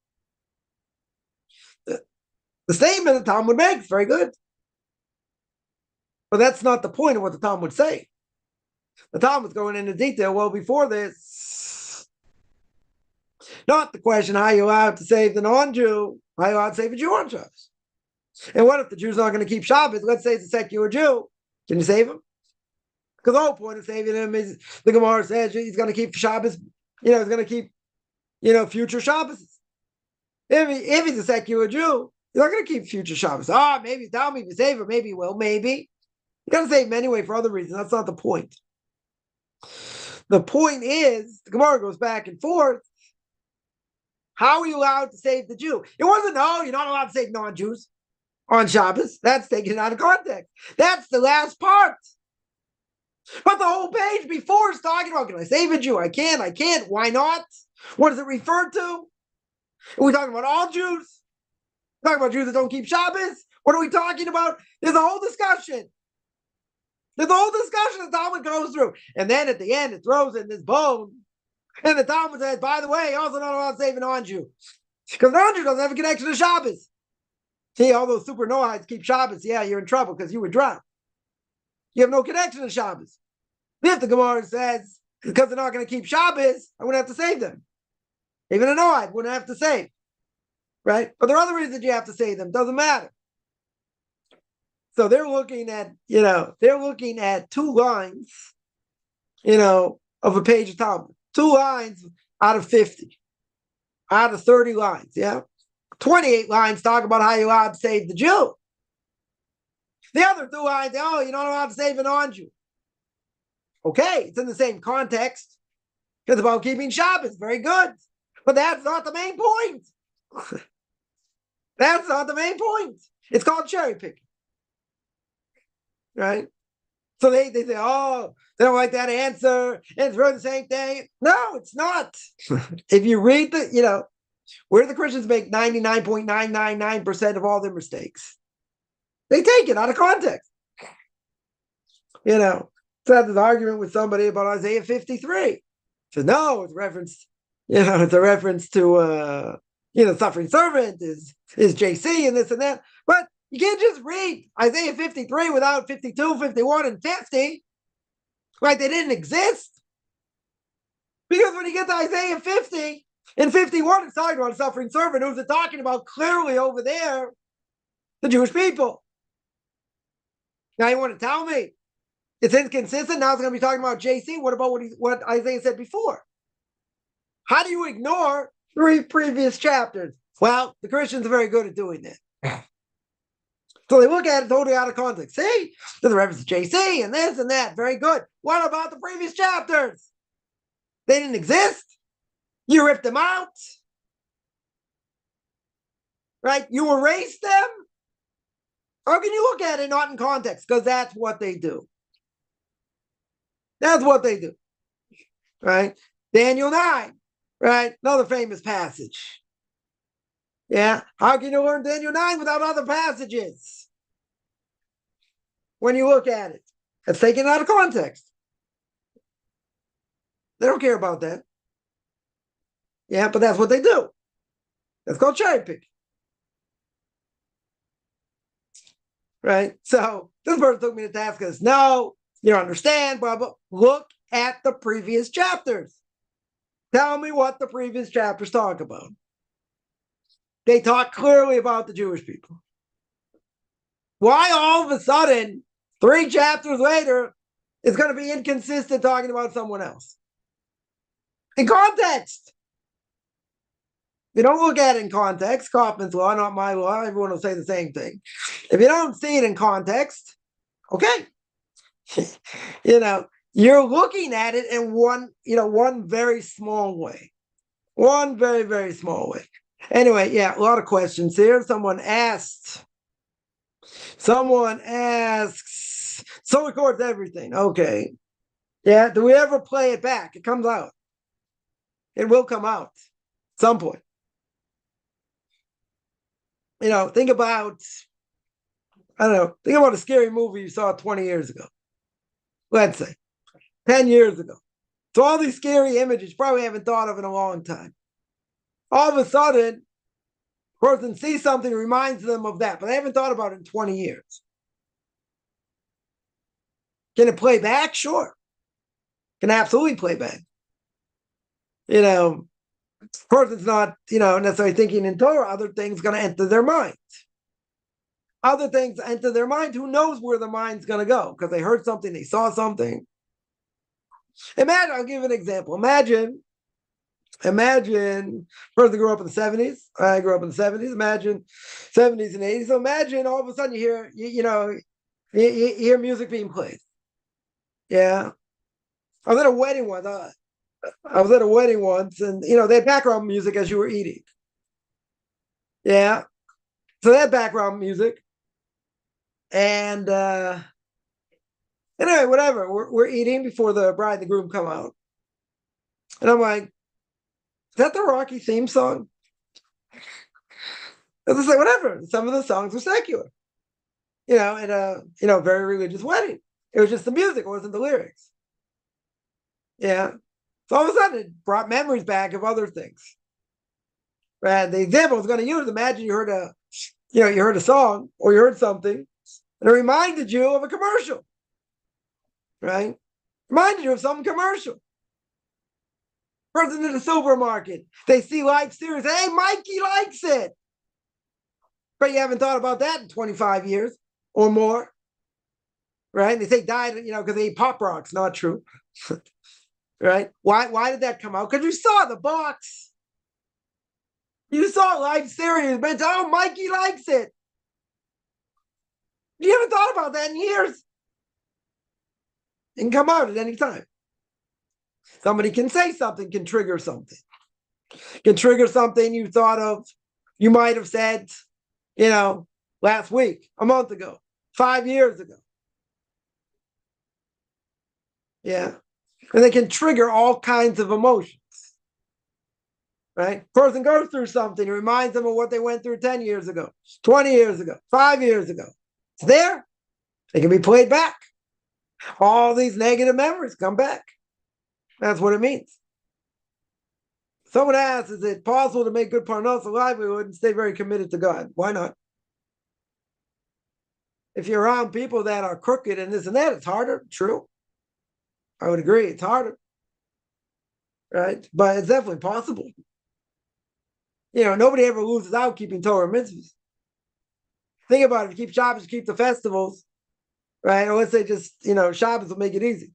The statement the Talmud makes, very good. But that's not the point of what the Talmud would say. The Talmud's going into detail. Well, before this, not the question, how are you allowed to save the non-Jew? How are you allowed to save a Jew on Shabbos? And what if the Jew's not going to keep Shabbos? Let's say it's a secular Jew. Can you save him? Because the whole point of saving him is the Gemara says he's going to keep Shabbos, he's going to keep, future Shabbos. If he's a secular Jew, he's not going to keep future Shabbos. Maybe tell me if you save him, maybe he will, maybe. You got to save him anyway for other reasons. That's not the point. The point is, the Gemara goes back and forth. How are you allowed to save the Jew? It wasn't, you're not allowed to save non-Jews on Shabbos. That's taken out of context. That's the last part. But the whole page before is talking about, can I save a Jew? I can't. Why not? What does it refer to? Are we talking about all Jews? Talking about Jews that don't keep Shabbos? What are we talking about? There's a whole discussion. The Talmud goes through. And then at the end, it throws in this bone. And the Talmud says, by the way, also not allowed to save a non-Jew. Because non-Jew doesn't have a connection to Shabbos. See, all those super Noahites keep Shabbos. Yeah, you're in trouble because you were drowned. You have no connection to Shabbos. If the Gemara says, because they're not going to keep Shabbos, I wouldn't have to save them. Even a Noahide wouldn't have to save. Right? But there are other reasons you have to save them. Doesn't matter. So they're looking at, two lines, of a page of Talmud. 2 lines out of 50. Out of 30 lines, yeah? 28 lines talk about how you're allowed to save the Jew. The other 2 lines, you're not allowed to save a non-Jew. Okay, it's in the same context. It's about keeping Shabbos. Very good. But that's not the main point. That's not the main point. It's called cherry picking. Right? So they say, they don't like that answer. And it's really the same thing. No, it's not. If you read where the Christians make 99.999% of all their mistakes, they take it out of context. So I had this argument with somebody about Isaiah 53. So no, it's reference, it's a reference to suffering servant is JC and this and that. But you can't just read Isaiah 53 without 52, 51, and 50. Right? They didn't exist. Because when you get to Isaiah 50 and 51, it's talking about a suffering servant. Who's it talking about clearly over there? The Jewish people. Now you want to tell me it's inconsistent? Now it's going to be talking about JC. What about what Isaiah said before? How do you ignore 3 previous chapters? Well, the Christians are very good at doing that. So they look at it totally out of context. See, there's a reference to JC and this and that. Very good. What about the previous chapters? They didn't exist. You ripped them out. Right? You erased them. How can you look at it not in context? Because that's what they do. That's what they do. Right? Daniel 9. Right? Another famous passage. Yeah? How can you learn Daniel 9 without other passages? When you look at it, it's taken out of context. They don't care about that. Yeah, but that's what they do. That's called cherry pick. Right? So this person took me to task as, no, you don't understand, blah, blah. Look at the previous chapters. Tell me what the previous chapters talk about. They talk clearly about the Jewish people. Why all of a sudden, 3 chapters later, it's going to be inconsistent talking about someone else? In context. If you don't look at it in context, Kaufman's law, not my law, everyone will say the same thing. If you don't see it in context, okay. You're looking at it in one very small way. One very, very small way. Anyway, yeah, a lot of questions here. Someone asks, so records everything. Okay. Yeah, do we ever play it back? It comes out. It will come out at some point. Think about a scary movie you saw 20 years ago. Let's say 10 years ago. So all these scary images you probably haven't thought of in a long time. All of a sudden, a person sees something that reminds them of that, but they haven't thought about it in 20 years. Can it play back? Sure. Can absolutely play back. Person's not, necessarily thinking in Torah, other things going to enter their mind. other things enter their mind. Who knows where the mind's going to go? Because they heard something, they saw something. Imagine, I'll give you an example. Imagine, person grew up in the 70s. I grew up in the 70s. Imagine 70s and 80s. So imagine all of a sudden you hear, you hear music being played. Yeah. I was at a wedding once. I was at a wedding once, and they had background music as you were eating. Yeah. So they had background music. And anyway, whatever. We're eating before the bride and the groom come out. And I'm like, is that the Rocky theme song? And it's like, whatever. Some of the songs were secular. In a very religious wedding. It was just the music, it wasn't the lyrics. Yeah. So all of a sudden it brought memories back of other things. And the example I was going to use, imagine you heard a song or you heard something and it reminded you of a commercial. Right? Reminded you of some commercial. Person in the supermarket, they see live series. Hey, Mikey likes it. But you haven't thought about that in 25 years or more. Right? They say died, because they ate Pop Rocks. Not true. Right? Why did that come out? Because you saw the box. You saw live series. But oh, Mikey likes it. You haven't thought about that in years. It can come out at any time. Somebody can say something, can trigger something. Can trigger something you thought of, you might have said, last week, a month ago, 5 years ago. Yeah. And they can trigger all kinds of emotions. Right? Person goes through something, it reminds them of what they went through 10 years ago, 20 years ago, 5 years ago. It's there. It can be played back. All these negative memories come back. That's what it means. Someone asks, is it possible to make good parnasa livelihood and stay very committed to God? Why not? If you're around people that are crooked and this and that, it's harder. True. I would agree. It's harder. Right? But it's definitely possible. Nobody ever loses out keeping Torah mitzvahs. Think about it. If you keep Shabbos, you keep the festivals, right? Or let's say just, Shabbos will make it easy.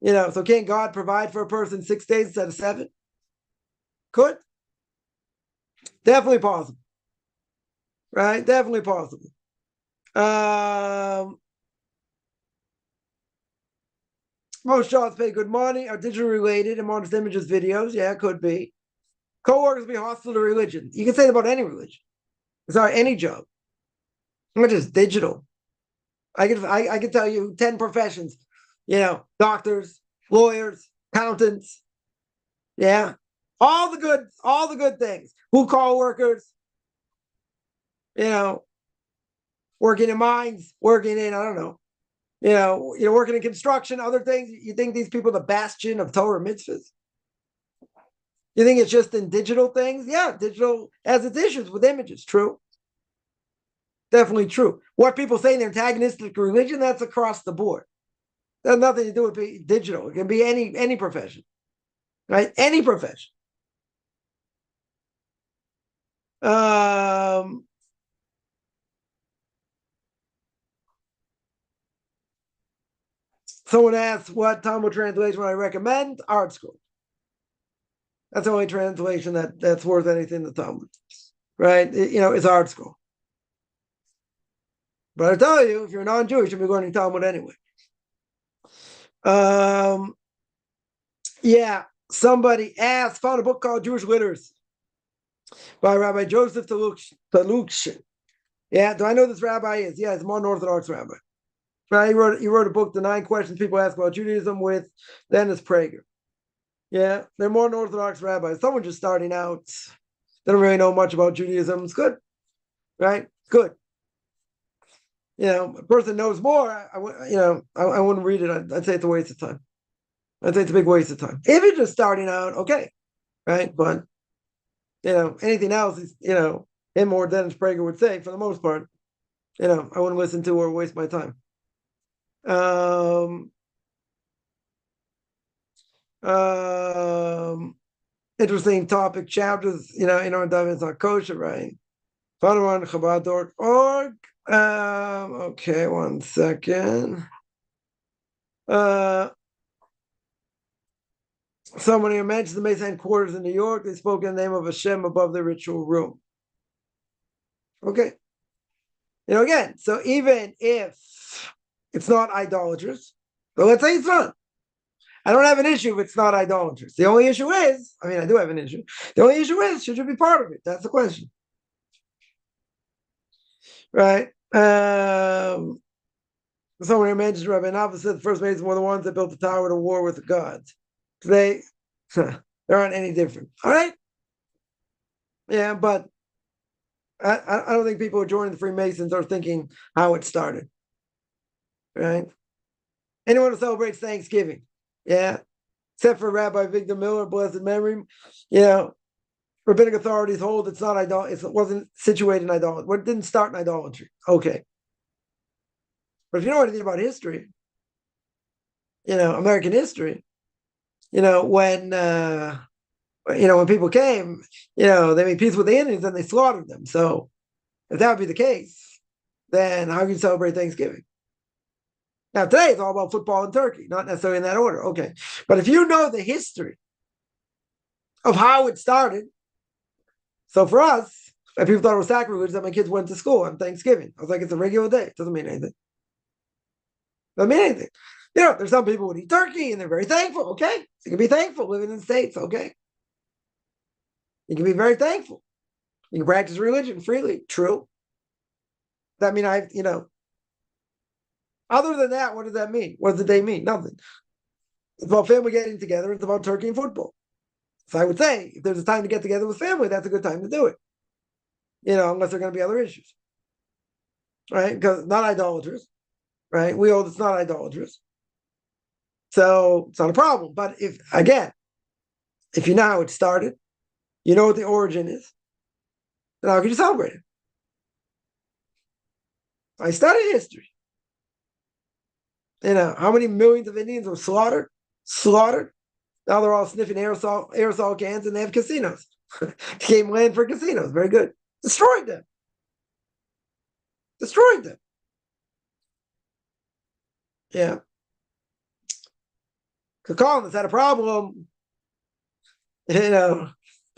So can't God provide for a person 6 days instead of 7? Could. Definitely possible. Right? Definitely possible. Most jobs pay good money, are digital related, and modest images, videos. Yeah, it could be. Co-workers be hostile to religion. You can say that about any religion. Sorry, any job. Not just digital. I can tell you 10 professions. Doctors, lawyers, accountants. Yeah. All the good things. Blue collar workers, working in mines, working in, I don't know, working in construction, other things. You think these people are the bastion of Torah mitzvahs? You think it's just in digital things? Yeah, digital has its issues with images. True. Definitely true. What people say in antagonistic religion, that's across the board. That has nothing to do with digital. It can be any profession, right? Any profession. Someone asks what Talmud translation would I recommend? Art Scroll. That's the only translation that's worth anything in the Talmud, right? It's Art Scroll. But I tell you, if you're non-Jewish, you'll be learning Talmud anyway. Yeah, somebody found a book called Jewish Literacy by Rabbi Joseph Talukshin. Yeah, do I know this rabbi is? Yeah, he's a non-Orthodox rabbi. Right, he wrote a book, The 9 Questions People Ask About Judaism, with Dennis Prager. Yeah, they're more Orthodox rabbis. Someone just starting out, they don't really know much about Judaism. It's good, right? Good. A person knows more. I wouldn't read it. I'd say it's a waste of time. I'd say it's a big waste of time. If you're just starting out, okay, right? But anything else is, him or Dennis Prager would say, for the most part, I wouldn't listen to or waste my time. Interesting topic, chapters, in our dive, it's not kosher, right? Follow on Chabad.org. Okay, one second. Someone who mentions the Mason headquarters in New York, they spoke in the name of Hashem above the ritual room. Okay. Again, so even if it's not idolatrous, but let's say it's not. I don't have an issue if it's not idolatrous. The only issue is, I do have an issue. The only issue is, should you be part of it? That's the question. Right? Someone who mentions Rabbi Nava said the first Masons were the ones that built the tower to war with the gods. They aren't any different. All right? Yeah, but I don't think people who join the Freemasons are thinking how it started. Right? Anyone who celebrates Thanksgiving, yeah, except for Rabbi Victor Miller, blessed memory, rabbinic authorities hold it's not it wasn't situated in idolatry. It didn't start in idolatry. Okay. But if you know anything about history, American history, when people came, they made peace with the Indians and they slaughtered them. So if that would be the case, then how can you celebrate Thanksgiving? Now, today it's all about football and turkey, not necessarily in that order. Okay. But if you know the history of how it started, so for us, if people thought it was sacrilege that my kids went to school on Thanksgiving, I was like, it's a regular day. It doesn't mean anything. Doesn't mean anything. There's some people who eat turkey and they're very thankful. Okay. So you can be thankful living in the States. Okay. You can be very thankful. You can practice religion freely. True. That mean other than that, what does that mean? What does the day mean? Nothing. It's about family getting together. It's about turkey and football. So I would say if there's a time to get together with family, that's a good time to do it. Unless there are going to be other issues. Right? Because not idolaters. Right? We hold it's not idolatrous. So it's not a problem. But if you know how it started, you know what the origin is, then how can you celebrate it? I studied history. How many millions of Indians were slaughtered? Now they're all sniffing aerosol cans and they have casinos. Became land for casinos. Very good. Destroyed them. Yeah. The colonists had a problem. They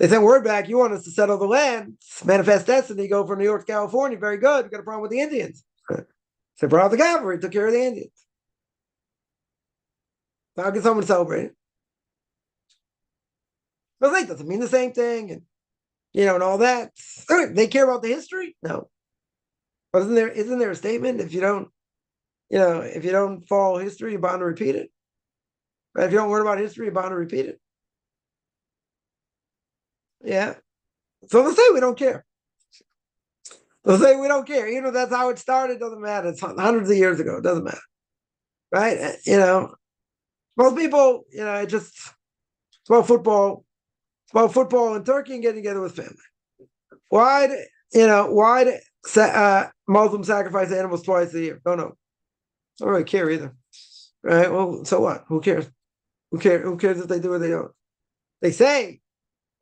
sent word back, you want us to settle the land. Manifest destiny, go from New York to California. Very good. We got a problem with the Indians. So brought out the cavalry, took care of the Indians. How can someone celebrate it? But it doesn't mean the same thing, and all that. They care about the history? No. But isn't there a statement? If you don't follow history, you're bound to repeat it. Right? If you don't learn about history, you're bound to repeat it. Yeah. So they'll say we don't care. They'll say we don't care. Even if that's how it started, doesn't matter. It's hundreds of years ago. It doesn't matter. Right? Most people, it's about football. It's about football and turkey and getting together with family. Why do Muslims sacrifice animals twice a year? Don't know. I don't really care either. Right? Well, so what? Who cares? Who cares if they do or they don't? They say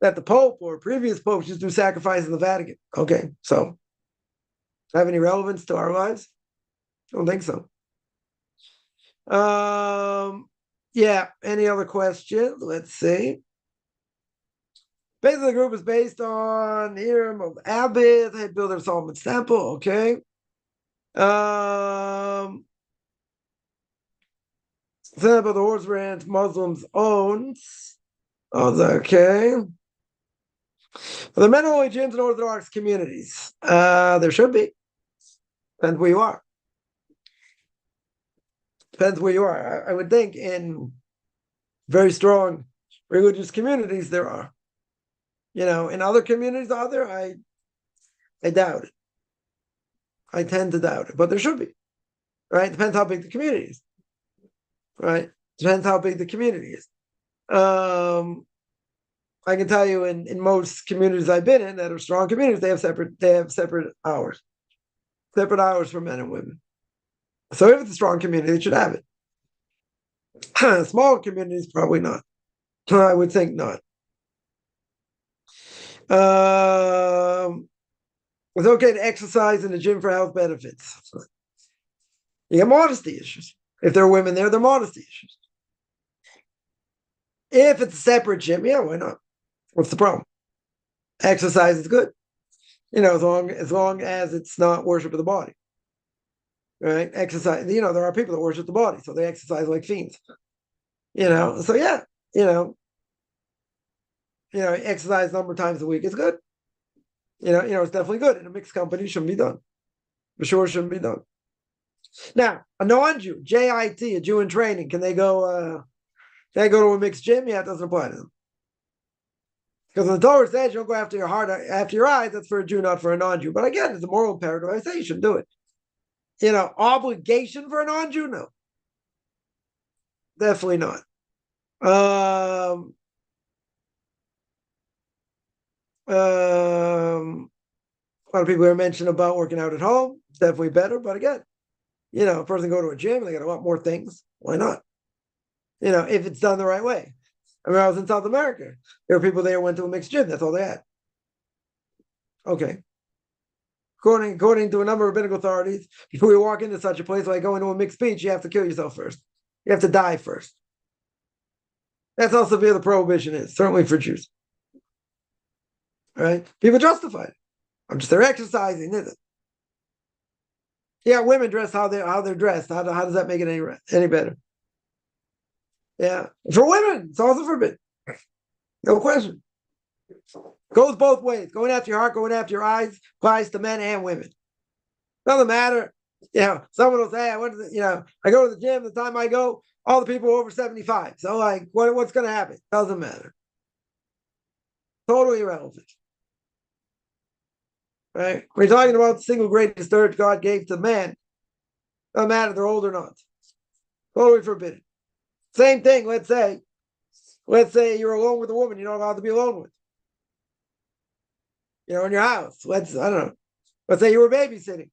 that the Pope or previous popes just do sacrifice in the Vatican. Okay, so have any relevance to our lives? I don't think so. Yeah, any other questions? Let's see. Basically, the group is based on the Hiram of Abbott, head builder Solomon's Temple. Okay. Temple the horse ranch Muslims owns. Oh, okay. Are there men only gyms in Orthodox communities? There should be. Depends where you are. Depends where you are. I would think in very strong religious communities there are. In other communities out there, I doubt it. I tend to doubt it, but there should be. Right? Depends how big the community is. Right? Depends how big the community is. I can tell you in most communities I've been in that are strong communities, they have separate hours. Separate hours for men and women. So if it's a strong community, it should have it. Small communities, probably not. I would think not. It's okay to exercise in the gym for health benefits. You have modesty issues. If there are women there, they're modesty issues. If it's a separate gym, yeah, why not? What's the problem? Exercise is good. As long as it's not worship of the body. Right? Exercise, there are people that worship the body, so they exercise like fiends. So yeah, exercise a number of times a week is good. It's definitely good. In a mixed company, it shouldn't be done. For sure, it shouldn't be done. Now, a non-Jew, JIT, a Jew in training, can they go to a mixed gym? Yeah, it doesn't apply to them. Because when the Torah says you don't go after your heart, after your eyes, that's for a Jew, not for a non-Jew. But again, it's a moral imperative. I say you shouldn't do it. Obligation for a non-Jew? No. Definitely not. A lot of people are mentioning about working out at home. It's definitely better. But again, a person go to a gym, they got a lot more things. Why not? If it's done the right way. I mean, I was in South America. There were people there who went to a mixed gym. That's all they had. Okay. According to a number of rabbinical authorities, before you walk into such a place like going to a mixed beach, you have to kill yourself first. You have to die first. That's how severe the prohibition is, certainly for Jews. Right? People justify it. They're exercising, is it? Yeah, women dress how they're dressed. How does that make it any better? Yeah. For women, it's also forbidden. No question. Goes both ways. Going after your heart, going after your eyes applies to men and women. Doesn't matter. Someone will say, I go to the gym, the time I go, all the people are over 75. So what's going to happen? Doesn't matter. Totally irrelevant. Right? We're talking about the single greatest urge God gave to man. Doesn't matter if they're old or not. Totally forbidden. Same thing, let's say you're alone with a woman you're not allowed to be alone with. In your house. Let's say you were babysitting.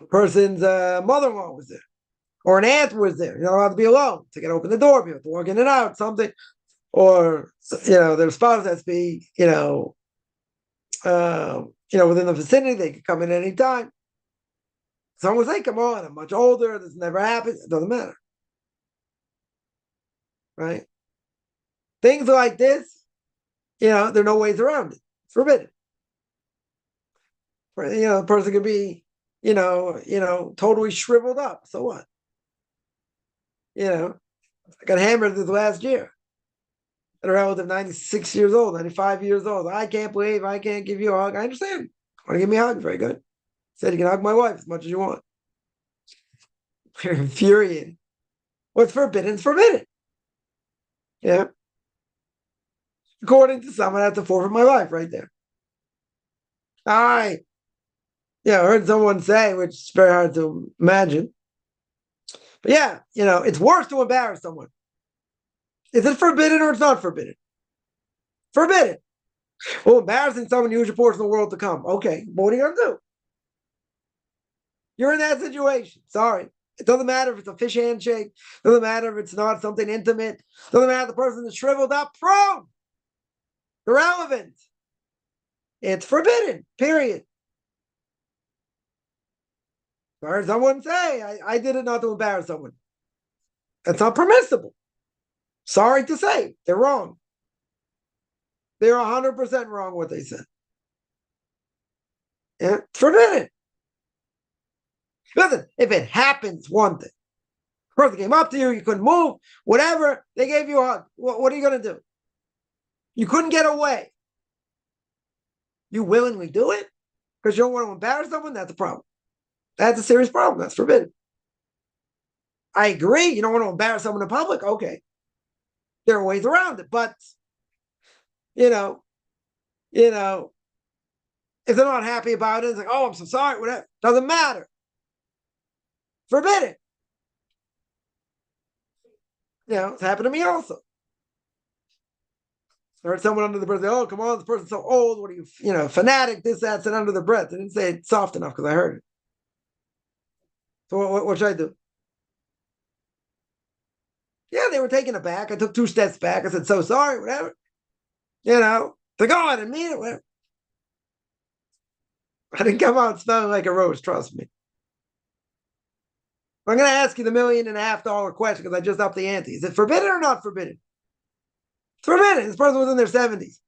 A person's mother-in-law was there. Or an aunt was there. You're not allowed to be alone. So you can open the door, be able to walk in and out, something. Or, their spouse has to be, within the vicinity. They could come in any time. Someone will say, come on, I'm much older. This never happens. It doesn't matter. Right? Things like this, there are no ways around it. It's forbidden. The person could be, totally shriveled up. So what? I got hammered this last year. At a relative 96 years old, 95 years old. I can't believe I can't give you a hug. I understand. Want to give me a hug? Very good. Said you can hug my wife as much as you want. We're infuriated. What's forbidden is forbidden. Yeah. According to some, I have to forfeit my life right there. I heard someone say, which is very hard to imagine. But yeah, it's worse to embarrass someone. Is it forbidden or it's not forbidden? Forbidden. Well, embarrassing someone, use your portion of the world to come. Okay, what are you going to do? You're in that situation. Sorry. It doesn't matter if it's a fish handshake. Doesn't matter if it's not something intimate. Doesn't matter if the person is shriveled up. Prone. Irrelevant. It's forbidden. Period. I heard someone say, I did it not to embarrass someone. That's not permissible. Sorry to say, they're wrong. They're 100% wrong what they said. Yeah, it's forbidden. Listen, if it happens, one thing. The person came up to you, you couldn't move, whatever, they gave you a hug. What are you going to do? You couldn't get away. You willingly do it because you don't want to embarrass someone? That's a problem. That's a serious problem. That's forbidden. I agree. You don't want to embarrass someone in public? Okay. There are ways around it. But, if they're not happy about it, it's like, oh, I'm so sorry, whatever. Doesn't matter. Forbidden. It's happened to me also. I heard someone under the breath say, oh, come on, this person's so old. What are you, fanatic, this, that, and under the breath. They didn't say it soft enough because I heard it. So what should I do? Yeah, they were taken aback. I took 2 steps back. I said, so sorry, whatever. Like, oh, I didn't mean it, whatever. I didn't come out smelling like a rose, trust me. I'm going to ask you the $1.5 million question because I just upped the ante. Is it forbidden or not forbidden? It's forbidden. This person was in their 70s.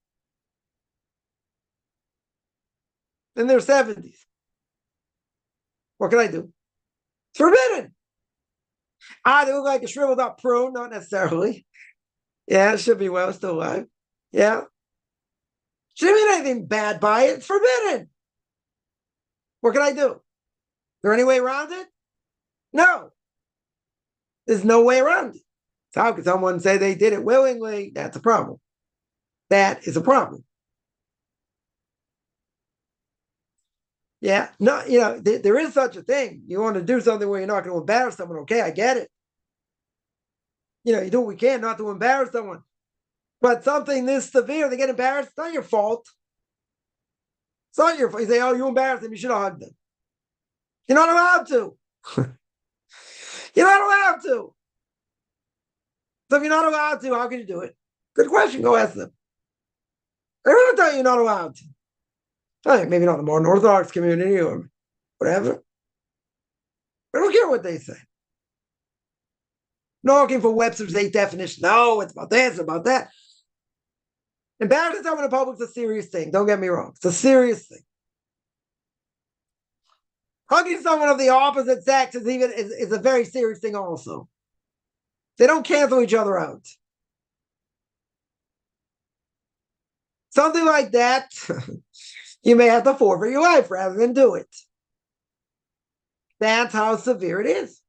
In their 70s. What can I do? It's forbidden. They look like a shriveled up prune, not necessarily. Yeah, it should be well, still alive. Yeah. Shouldn't mean anything bad by it. It's forbidden. What can I do? Is there any way around it? No. There's no way around it. So how can someone say they did it willingly? That's a problem. That is a problem. Yeah, no, there is such a thing. You want to do something where you're not going to embarrass someone. Okay, I get it. You do what we can not to embarrass someone. But something this severe, they get embarrassed. It's not your fault. It's not your fault. You say, oh, you embarrassed them. You should have hugged them. You're not allowed to. You're not allowed to. So if you're not allowed to, how can you do it? Good question. Go ask them. They're going to tell you you're not allowed to. Right, maybe not the more non-Orthodox community or whatever. I don't care what they say. Not looking for Webster's 8 definition. No, it's about this, about that. Embarrassing someone in public is a serious thing. Don't get me wrong. It's a serious thing. Hugging someone of the opposite sex is a very serious thing also. They don't cancel each other out. Something like that, you may have to forfeit your life rather than do it. That's how severe it is.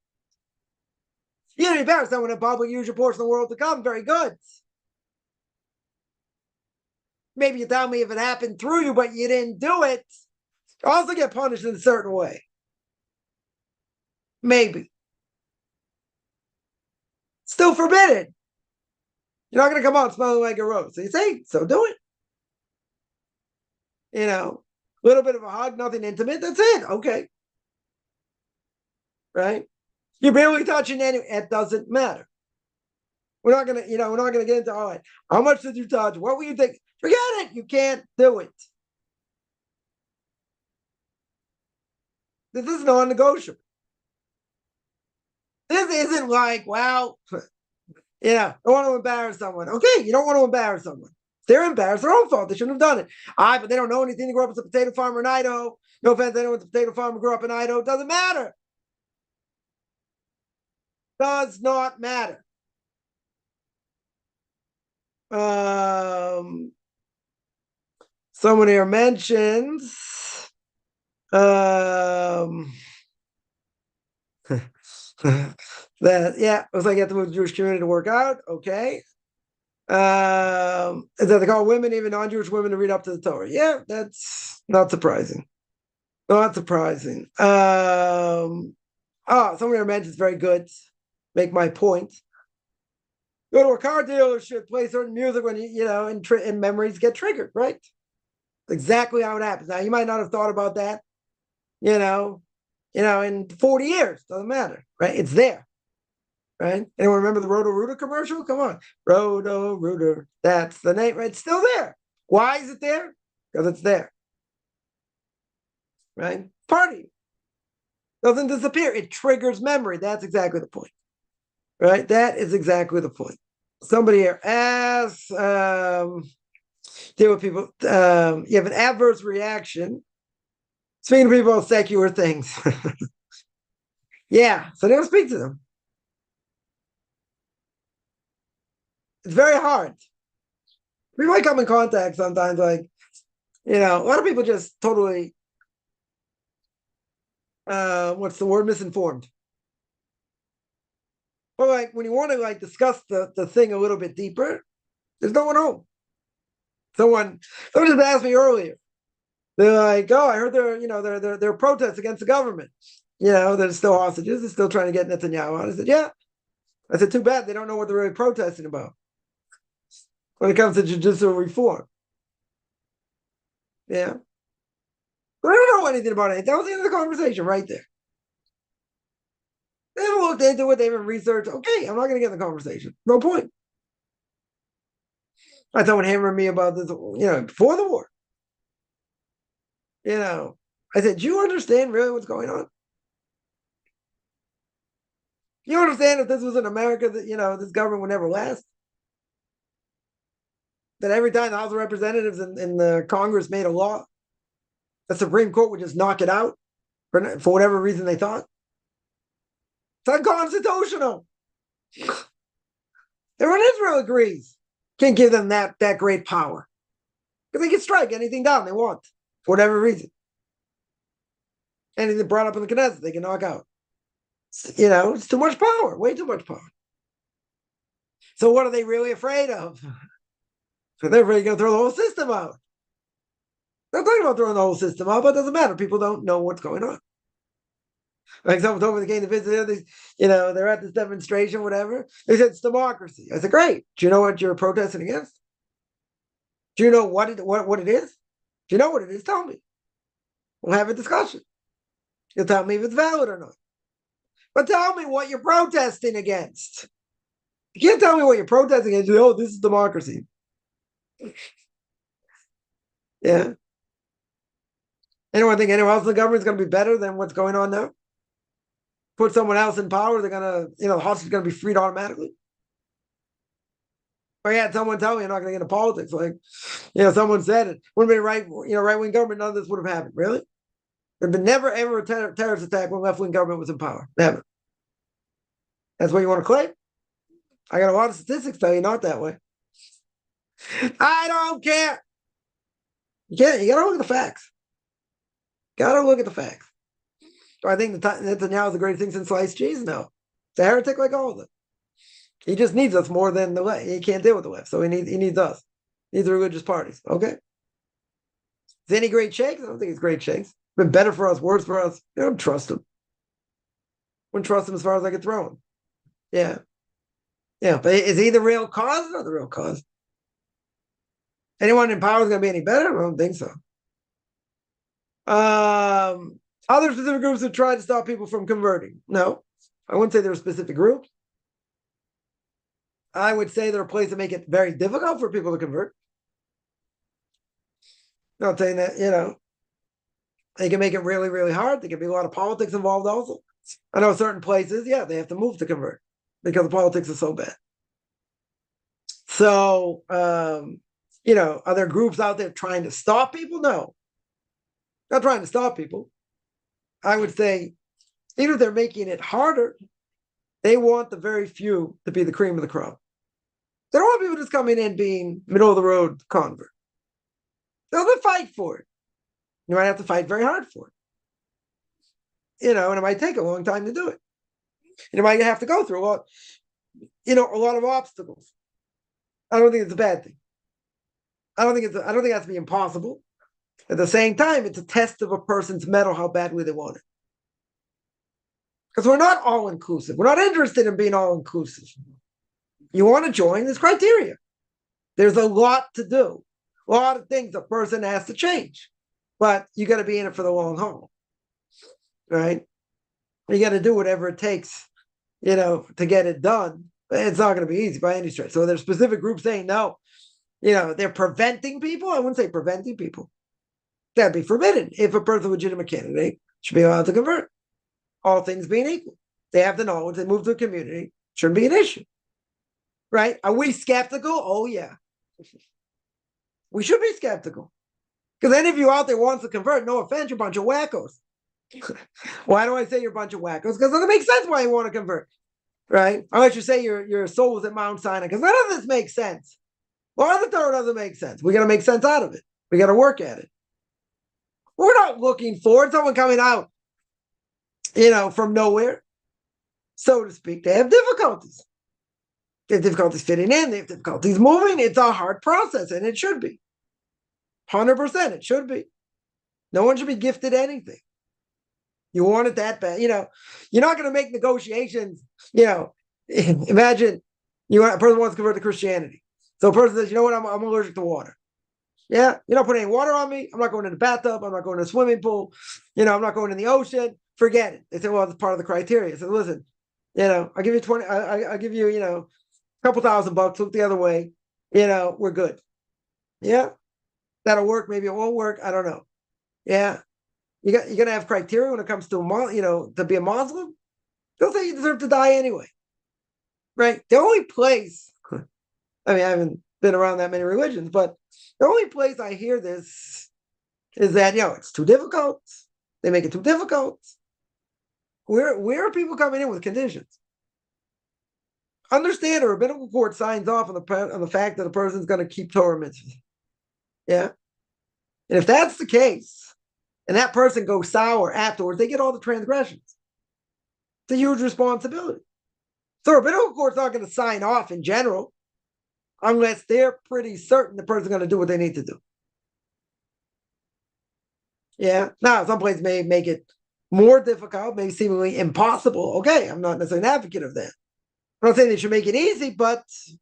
You don't embarrass someone in public, use your portion of the world to come. Very good. Maybe you tell me if it happened through you, but you didn't do it. You also get punished in a certain way. Maybe. Still forbidden. You're not going to come out smelling like a rose. So you say, so do it. A little bit of a hug, nothing intimate. That's it. Okay. Right? You're barely touching any. It doesn't matter. We're not gonna, we're not gonna get into all right. How much did you touch? What were you thinking? Forget it. You can't do it. This is non-negotiable. This isn't like, well, I want to embarrass someone. Okay, you don't want to embarrass someone. They're embarrassed, their own fault. They shouldn't have done it. But they don't know anything. They grew up as a potato farmer in Idaho. No offense, anyone's a potato farmer grew up in Idaho. It doesn't matter. Does not matter. Someone here mentions that, yeah, it was like you have to move the Jewish community to work out. Okay. That they call women, even non-Jewish women, to read up to the Torah. Yeah, that's not surprising. Not surprising. Someone here mentions very good. Make my point. Go to a car dealership, play certain music when and memories get triggered, right? Exactly how it happens. Now you might not have thought about that, in 40 years. Doesn't matter, right? It's there. Right? Anyone remember the Roto-Rooter commercial? Come on. Roto-Rooter. That's the name. Right? It's still there. Why is it there? Because it's there. Right? Party. Doesn't disappear. It triggers memory. That's exactly the point. Right? That is exactly the point. Somebody here asks, deal with people. You have an adverse reaction. Speaking to people about secular things. Yeah. So they don't speak to them. It's very hard. We might come in contact sometimes, like, a lot of people just totally, what's the word, misinformed. But like when you want to discuss the thing a little bit deeper, there's no one home. Someone just asked me earlier. They're like, oh, I heard they're protests against the government. There's still hostages. They're still trying to get Netanyahu out. I said, yeah. I said, too bad they don't know what they're really protesting about when it comes to judicial reform. Yeah. But I don't know anything about it. That was the end of the conversation right there. They haven't looked into it. They haven't researched. Okay, I'm not going to get in the conversation. No point. I had someone hammering me about this, before the war. I said, do you understand really what's going on? You understand if this was in America that, this government would never last? That every time the House of Representatives and the Congress made a law, the Supreme Court would just knock it out for whatever reason they thought? It's unconstitutional. Everyone in Israel agrees. Can't give them that great power. Because they can strike anything down they want, for whatever reason. Anything brought up in the Knesset, they can knock out. It's too much power, way too much power. So what are they really afraid of? So they're afraid going to throw the whole system out. They're talking about throwing the whole system out, but it doesn't matter. People don't know what's going on. Like someone told me they came to visit, they're at this demonstration, whatever. They said it's democracy. I said, great. Do you know what you're protesting against? Do you know what it is? Do you know what it is? Tell me. We'll have a discussion. You'll tell me if it's valid or not. But tell me what you're protesting against. You can't tell me what you're protesting against. Oh, this is democracy. Yeah. Anyone think anyone else in the government is going to be better than what's going on now? Put someone else in power, they're going to, the hostage is going to be freed automatically. I had someone tell me I'm not going to get into politics. Like, someone said it. Wouldn't be right-wing government, none of this would have happened. Really? There'd been never, ever a terrorist attack when left-wing government was in power. Never. That's what you want to claim? I got a lot of statistics tell you not that way. I don't care. You got to look at the facts. Got to look at the facts. Do I think Netanyahu is the greatest thing since sliced cheese? No. It's a heretic like all of them. He just needs us more than the left. He can't deal with the left, so he needs us. He needs the religious parties. Okay. Is any great shakes? I don't think it's great shakes. Been better for us, worse for us. I don't trust him. Wouldn't trust him as far as I could throw him. Yeah. Yeah, but is he the real cause or not the real cause? Anyone in power is going to be any better? I don't think so. Other specific groups have tried to stop people from converting. No, I wouldn't say there are specific groups. I would say there are places that make it very difficult for people to convert. Not saying that, they can make it really, really hard. There can be a lot of politics involved also. I know certain places, they have to move to convert because the politics is so bad. So, are there groups out there trying to stop people? No. Not trying to stop people. I would say, even if they're making it harder, they want the very few to be the cream of the crop. They don't want people just coming in being middle-of-the-road convert. They'll fight for it. You might have to fight very hard for it. And it might take a long time to do it. And you might have to go through a lot of obstacles. I don't think it's a bad thing. I don't think it has to be impossible. At the same time, it's a test of a person's mettle, how badly they want it. Because we're not all-inclusive. We're not interested in being all-inclusive. You want to join, there's criteria. There's a lot to do. A lot of things a person has to change. But you got to be in it for the long haul. Right? You got to do whatever it takes, to get it done. It's not going to be easy by any stretch. So there's specific groups saying no. They're preventing people. I wouldn't say preventing people. That'd be forbidden. If a person, legitimate candidate, should be allowed to convert. All things being equal. They have the knowledge. They move to a community. Shouldn't be an issue. Right? Are we skeptical? Oh, yeah. We should be skeptical. Because any of you out there wants to convert, no offense, you're a bunch of wackos. Why do I say you're a bunch of wackos? Because it doesn't make sense why you want to convert. Right? Unless you say your soul was at Mount Sinai. Because none of this makes sense. Well, the Torah doesn't make sense. We got to make sense out of it. We got to work at it. We're not looking for someone coming out, from nowhere, so to speak. They have difficulties. They have difficulties fitting in. They have difficulties moving. It's a hard process, and it should be. 100%, it should be. No one should be gifted anything. You want it that bad. You're not going to make negotiations. Imagine a person wants to convert to Christianity. So a person says, you know what, I'm allergic to water. Yeah, you're not putting any water on me. I'm not going in the bathtub. I'm not going to the swimming pool. I'm not going in the ocean. Forget it. They say, well, it's part of the criteria. I said, listen, I'll give you 20. I'll give you, a couple $1,000. Look the other way. We're good. Yeah, that'll work. Maybe it won't work. I don't know. Yeah, You're going to have criteria when it comes to, to be a Muslim. They'll say you deserve to die anyway. Right? The only place, I haven't been around that many religions, but the only place I hear this is that, it's too difficult. They make it too difficult. Where are people coming in with conditions? Understand a rabbinical court signs off on the fact that a person's going to keep Torah mitzvahs. Yeah. And if that's the case, and that person goes sour afterwards, they get all the transgressions. It's a huge responsibility. So a rabbinical court's not going to sign off in general unless they're pretty certain the person's going to do what they need to do. Yeah. Now, some places may make it more difficult, maybe seemingly impossible. Okay, I'm not necessarily an advocate of that. I'm not saying they should make it easy, but the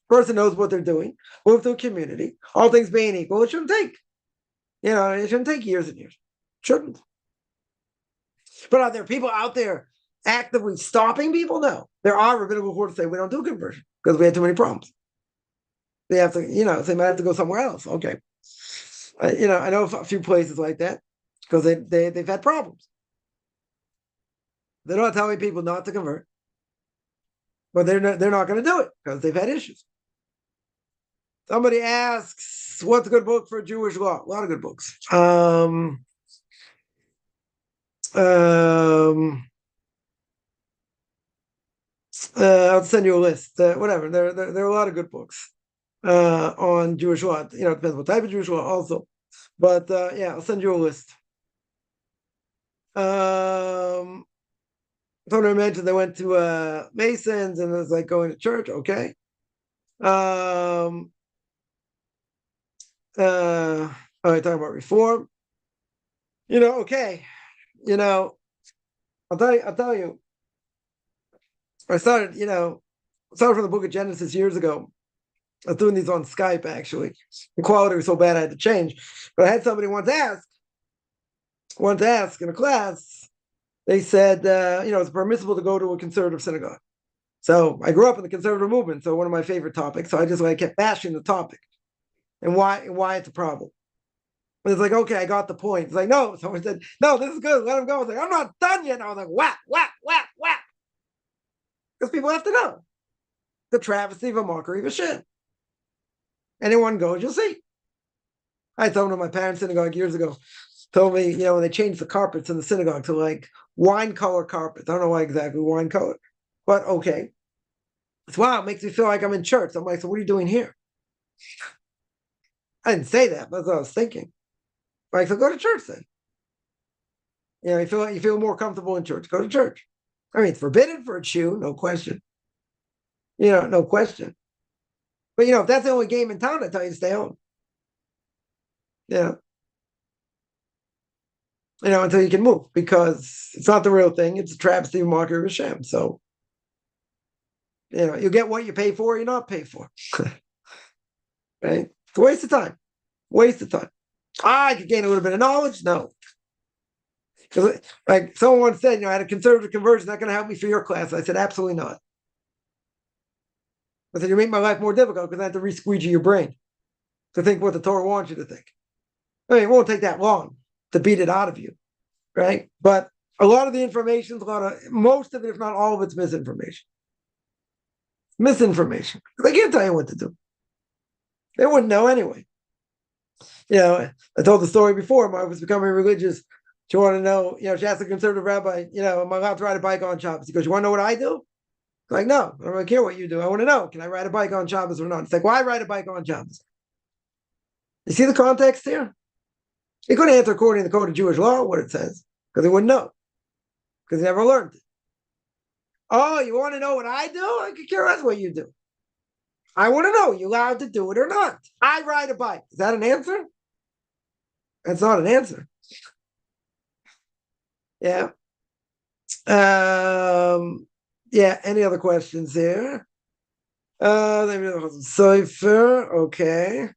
person knows what they're doing. Move to a community. All things being equal, it shouldn't take. It shouldn't take years and years. It shouldn't. But are there people out there actively stopping people? No. There are rabbinical courts say we don't do conversion because we had too many problems. They have to, they might have to go somewhere else. Okay. I know a few places like that because they've had problems. They're not telling people not to convert, but they're not going to do it because they've had issues. Somebody asks, what's a good book for Jewish law? A lot of good books. I'll send you a list. Whatever. There are a lot of good books on Jewish law. It depends what type of Jewish law also. But I'll send you a list. Somebody mentioned they went to Masons and it was like going to church. Okay. All right, talking about reform. Okay. I'll tell you. I started from the book of Genesis years ago. I was doing these on Skype, actually. The quality was so bad I had to change. But I had somebody once ask in a class, they said, it's permissible to go to a conservative synagogue. So I grew up in the conservative movement, so one of my favorite topics. So I kept bashing the topic and why it's a problem. And it's like, okay, I got the point. It's like, no. Someone said, no, this is good. Let him go. I was like, I'm not done yet. I was like, whack, whack, whack, whack. Because people have to know. The travesty of a mockery of a shit. Anyone goes, you'll see. I told one of my parents' synagogue years ago, told me, when they changed the carpets in the synagogue to like wine color carpets. I don't know why exactly wine color, but okay. It's wow, it makes me feel like I'm in church. I'm like, so what are you doing here? I didn't say that, but that's what I was thinking. Like, so go to church then. You feel more comfortable in church. Go to church. It's forbidden for a Jew, no question. No question. But if that's the only game in town, I tell you to stay home. Until you can move, because it's not the real thing. It's a travesty of mockery of Hashem. So, you get what you pay for, or you're not paid for. Right? It's a waste of time. Waste of time. I could gain a little bit of knowledge. No. Because like someone once said, I had a conservative conversion, not going to help me for your class. I said, absolutely not. I said, you make my life more difficult because I have to re-squeegee your brain to think what the Torah wants you to think. It won't take that long to beat it out of you, right? But a lot of the information, most of it, if not all of it's misinformation. Misinformation. They can't tell you what to do. They wouldn't know anyway. I told the story before. When I was becoming religious. She wanted to know, she asked a conservative rabbi, am I allowed to ride a bike on Shabbos? He goes, you want to know what I do? I'm like, no, I don't really care what you do. I want to know, can I ride a bike on Shabbos or not? It's like, why ride a bike on Shabbos? You see the context here? He couldn't answer according to the code of Jewish law what it says, because he wouldn't know, because he never learned it. Oh, you want to know what I do? I could care less what you do. I want to know, you allowed to do it or not? I ride a bike. Is that an answer? That's not an answer. Yeah. Any other questions there? Cipher. Okay.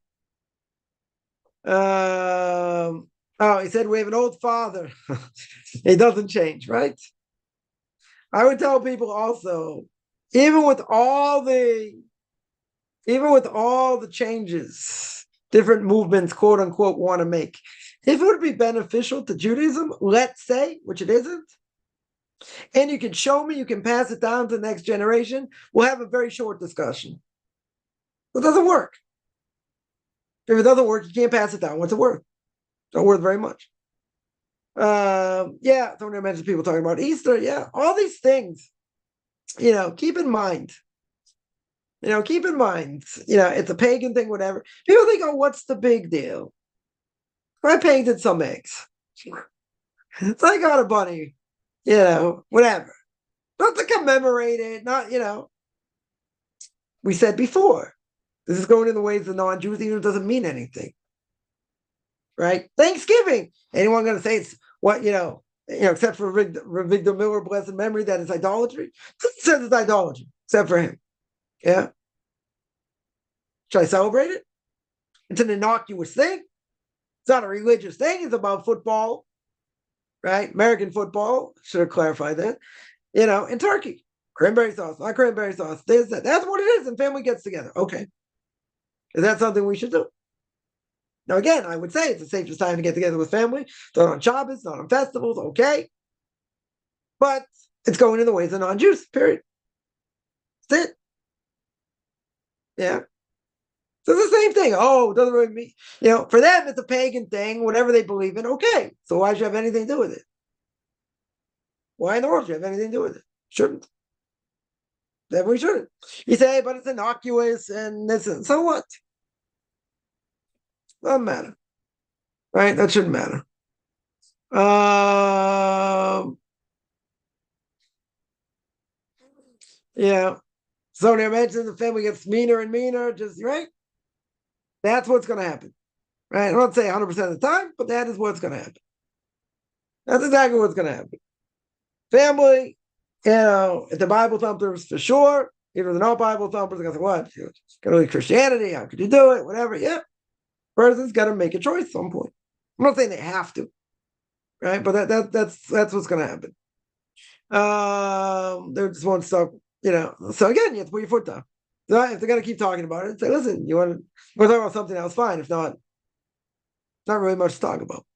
He said we have an old father. He doesn't change, right? I would tell people also, even with all the changes different movements, quote unquote, want to make, If it would be beneficial to Judaism, let's say, which it isn't, and you can show me, you can pass it down to the next generation, we'll have a very short discussion. It doesn't work. If it doesn't work, you can't pass it down. What's it worth? It's not worth very much. Yeah, Tony mentions people talking about Easter. Yeah, all these things, keep in mind. Keep in mind, it's a pagan thing, whatever. People think, oh, what's the big deal? I painted some eggs. So I got a bunny, whatever. Not to commemorate it, not, we said before, this is going in the ways of non-Jews, even if it doesn't mean anything. Right? Thanksgiving. Anyone going to say it's what, except for Victor Miller, blessed memory, that is idolatry? It says it's idolatry, except for him. Yeah. Should I celebrate it? It's an innocuous thing. It's not a religious thing. It's about football, right? American football. Should have clarified that. In Turkey, cranberry sauce, not cranberry sauce. There's that. That's what it is. And family gets together. Okay. Is that something we should do? Now, again, I would say it's the safest time to get together with family. Not on Shabbos, not on festivals. Okay. But it's going in the ways of non-Jews, period. That's it. Yeah. So it's the same thing. Oh, it doesn't really mean, for them, it's a pagan thing, whatever they believe in. Okay. So why should you have anything to do with it? Why in the world should you have anything to do with it? Shouldn't. Definitely shouldn't. You say, but it's innocuous and this and so what? Doesn't matter. Right? That shouldn't matter. Yeah. So they imagine the family gets meaner and meaner, just right? That's what's going to happen. Right? I don't say 100% of the time, but that is what's going to happen. That's exactly what's going to happen. Family, if the Bible thumpers for sure, even the non-Bible thumpers, they're going to say, what? Got to leave Christianity. How could you do it? Whatever. Yeah. Person's got to make a choice at some point. I'm not saying they have to, right? But that's what's going to happen. They just won't stop, So again, you have to put your foot down. So if they're going to keep talking about it, say, listen, you want to talk about something else, fine. If not, not really much to talk about.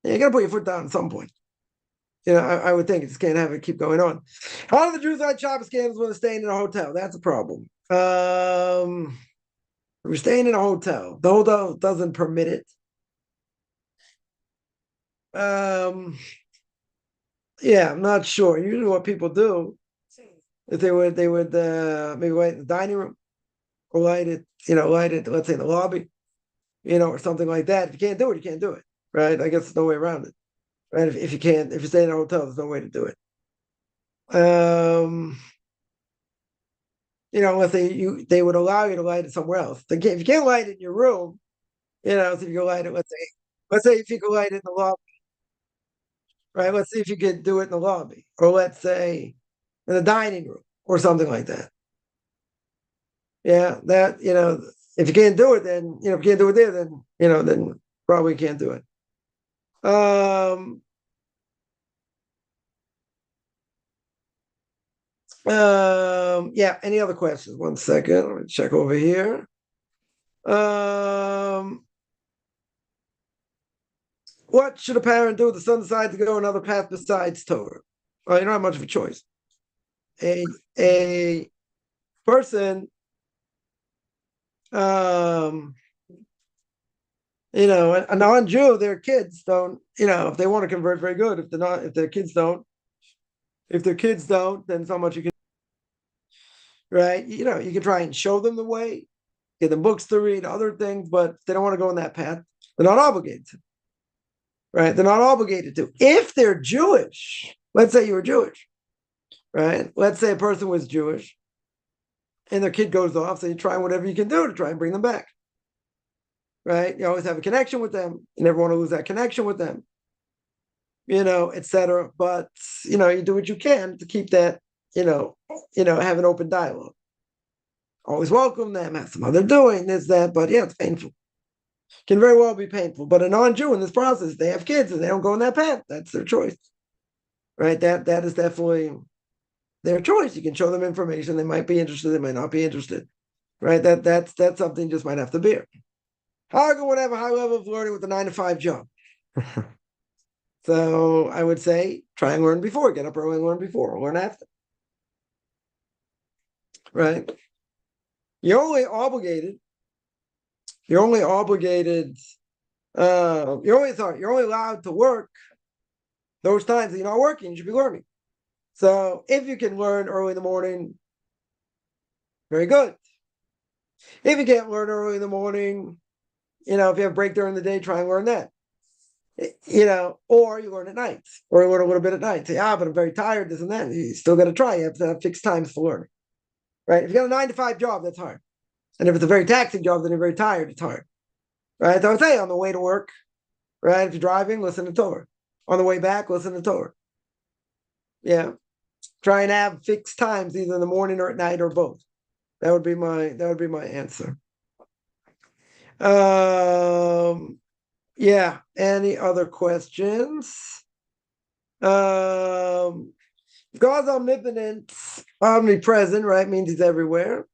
You got to put your foot down at some point. I would think you just can't have it keep going on. How do the Jews hide Shabbos scams when they're staying in a hotel? That's a problem. We're staying in a hotel. The hotel doesn't permit it. Yeah, I'm not sure. Usually what people do is they would maybe light in the dining room or light it, let's say in the lobby, or something like that. If you can't do it, you can't do it. Right? I guess there's no way around it. Right? If you can't, if you stay in a hotel, there's no way to do it. Unless they would allow you to light it somewhere else. If you can't light it in your room, so if you go light it, let's say if you could light it in the lobby, right? Let's see if you could do it in the lobby, or let's say in the dining room, or something like that. Yeah, that if you can't do it, then if you can't do it there, then then probably can't do it. Yeah, any other questions? 1 second. Let me check over here. What should a parent do if the son decides to go another path besides Torah? Well, you don't have much of a choice. A person, a non-Jew, their kids don't, if they want to convert, very good. If they're not, if their kids don't, then so much you can, right? You can try and show them the way, get them books to read, other things, but if they don't want to go on that path, they're not obligated to. Right? They're not obligated to. If they're Jewish, let's say you were Jewish, right? Let's say a person was Jewish and their kid goes off, so you try whatever you can do to try and bring them back. Right? You always have a connection with them. You never want to lose that connection with them, etc. But, you do what you can to keep that, have an open dialogue. Always welcome them, ask them how they're doing, this, that, but yeah, it's painful. Can very well be painful. But a non-Jew in this process, they have kids and they don't go in that path. That's their choice. Right? That is definitely their choice. You can show them information. They might be interested, they might not be interested. Right? That's something you just might have to bear. How can one have a high level of learning with a 9-to-5 job? So I would say try and learn before. Get up early and learn before. Learn after. Right? You're only obligated. You're only allowed to work those times that you're not working. You should be learning. So if you can learn early in the morning, very good. If you can't learn early in the morning, if you have a break during the day, try and learn that. Or you learn at night, or you learn a little bit at night. Say, but I'm very tired, this and that. You still got to try. You have to have fixed times for learning. Right? If you got a 9-to-5 job, that's hard. And if it's a very taxing job, then you're very tired, it's hard. Right? So I would say on the way to work, right? If you're driving, listen to Torah. On the way back, listen to Torah. Yeah. Try and have fixed times either in the morning or at night or both. That would be my answer. Yeah. Any other questions? God's omnipotent, omnipresent, right? Means he's everywhere.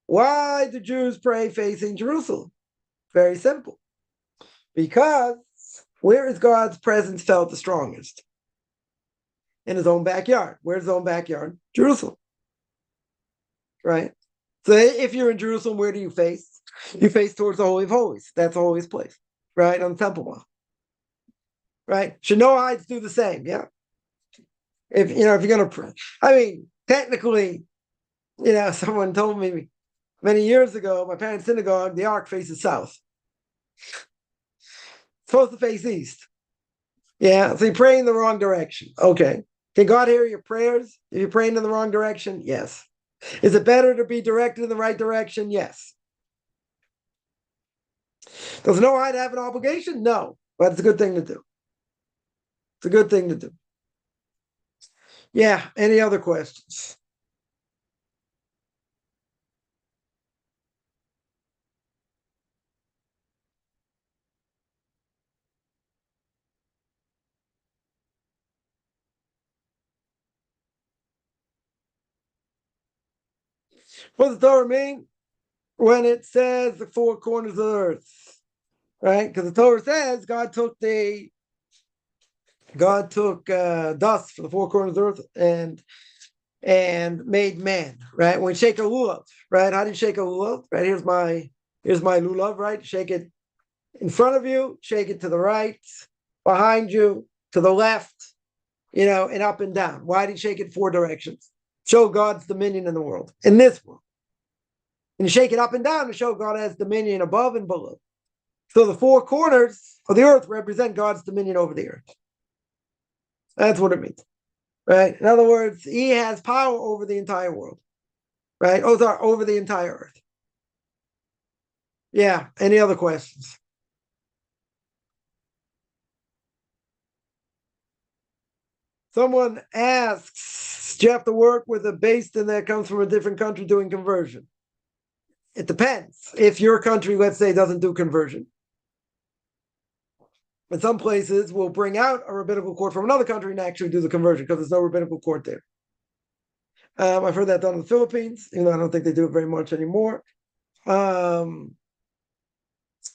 Why do Jews pray facing Jerusalem? Very simple. Because where is God's presence felt the strongest? In his own backyard. Where's his own backyard? Jerusalem. Right? So if you're in Jerusalem, where do you face? You face towards the Holy of Holies. That's the holiest place. Right? On the Temple Mount. Right? Should Noahites do the same? Yeah. If you're going to pray. I mean, technically, someone told me many years ago, my parents' synagogue, the ark faces south. It's supposed to face east. Yeah, so you're praying in the wrong direction. Okay. Can God hear your prayers if you're praying in the wrong direction? Yes. Is it better to be directed in the right direction? Yes. Does Noahide have an obligation? No, but it's a good thing to do. It's a good thing to do. Yeah, any other questions? What does the Torah mean when it says the four corners of the earth? Right? Because the Torah says God took dust from the four corners of the earth and made man. Right? When you shake a lulav, right? How do you shake a lulav? Right? Here's my lulav. Right? Shake it in front of you. Shake it to the right, behind you, to the left. And up and down. Why did he shake it 4 directions? Show God's dominion in the world, in this world. And you shake it up and down to show God has dominion above and below. So the 4 corners of the earth represent God's dominion over the earth. That's what it means. Right? In other words, he has power over the entire world. Right? Over the entire earth. Yeah. Any other questions? Someone asks, do you have to work with a Basin that comes from a different country doing conversion? It depends. If your country, let's say, doesn't do conversion. In some places, we'll bring out a rabbinical court from another country and actually do the conversion because there's no rabbinical court there. I've heard that done in the Philippines, even though I don't think they do it very much anymore. I've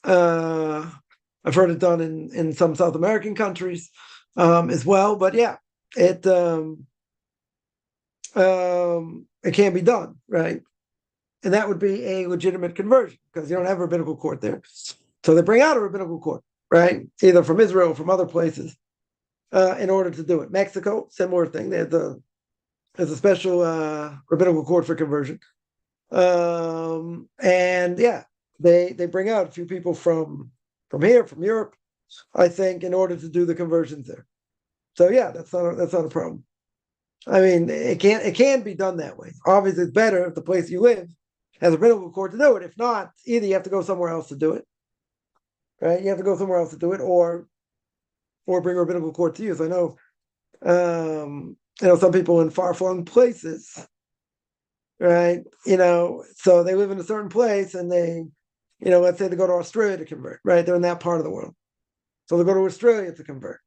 heard it done in some South American countries as well. But yeah, it can be done, right? And that would be a legitimate conversion because you don't have a rabbinical court there. So they bring out a rabbinical court, right? Either from Israel or from other places in order to do it. Mexico, similar thing. There's a special rabbinical court for conversion. And yeah, they bring out a few people from here, from Europe, I think, in order to do the conversions there. So yeah, that's not a problem. I mean, it can be done that way. Obviously, it's better if the place you live has a rabbinical court to do it. If not, either you have to go somewhere else to do it, right? You have to go somewhere else to do it, or bring a rabbinical court to you. So I know, some people in far-flung places, right? So they live in a certain place, and they, let's say they go to Australia to convert, right? They're in that part of the world, so they go to Australia to convert,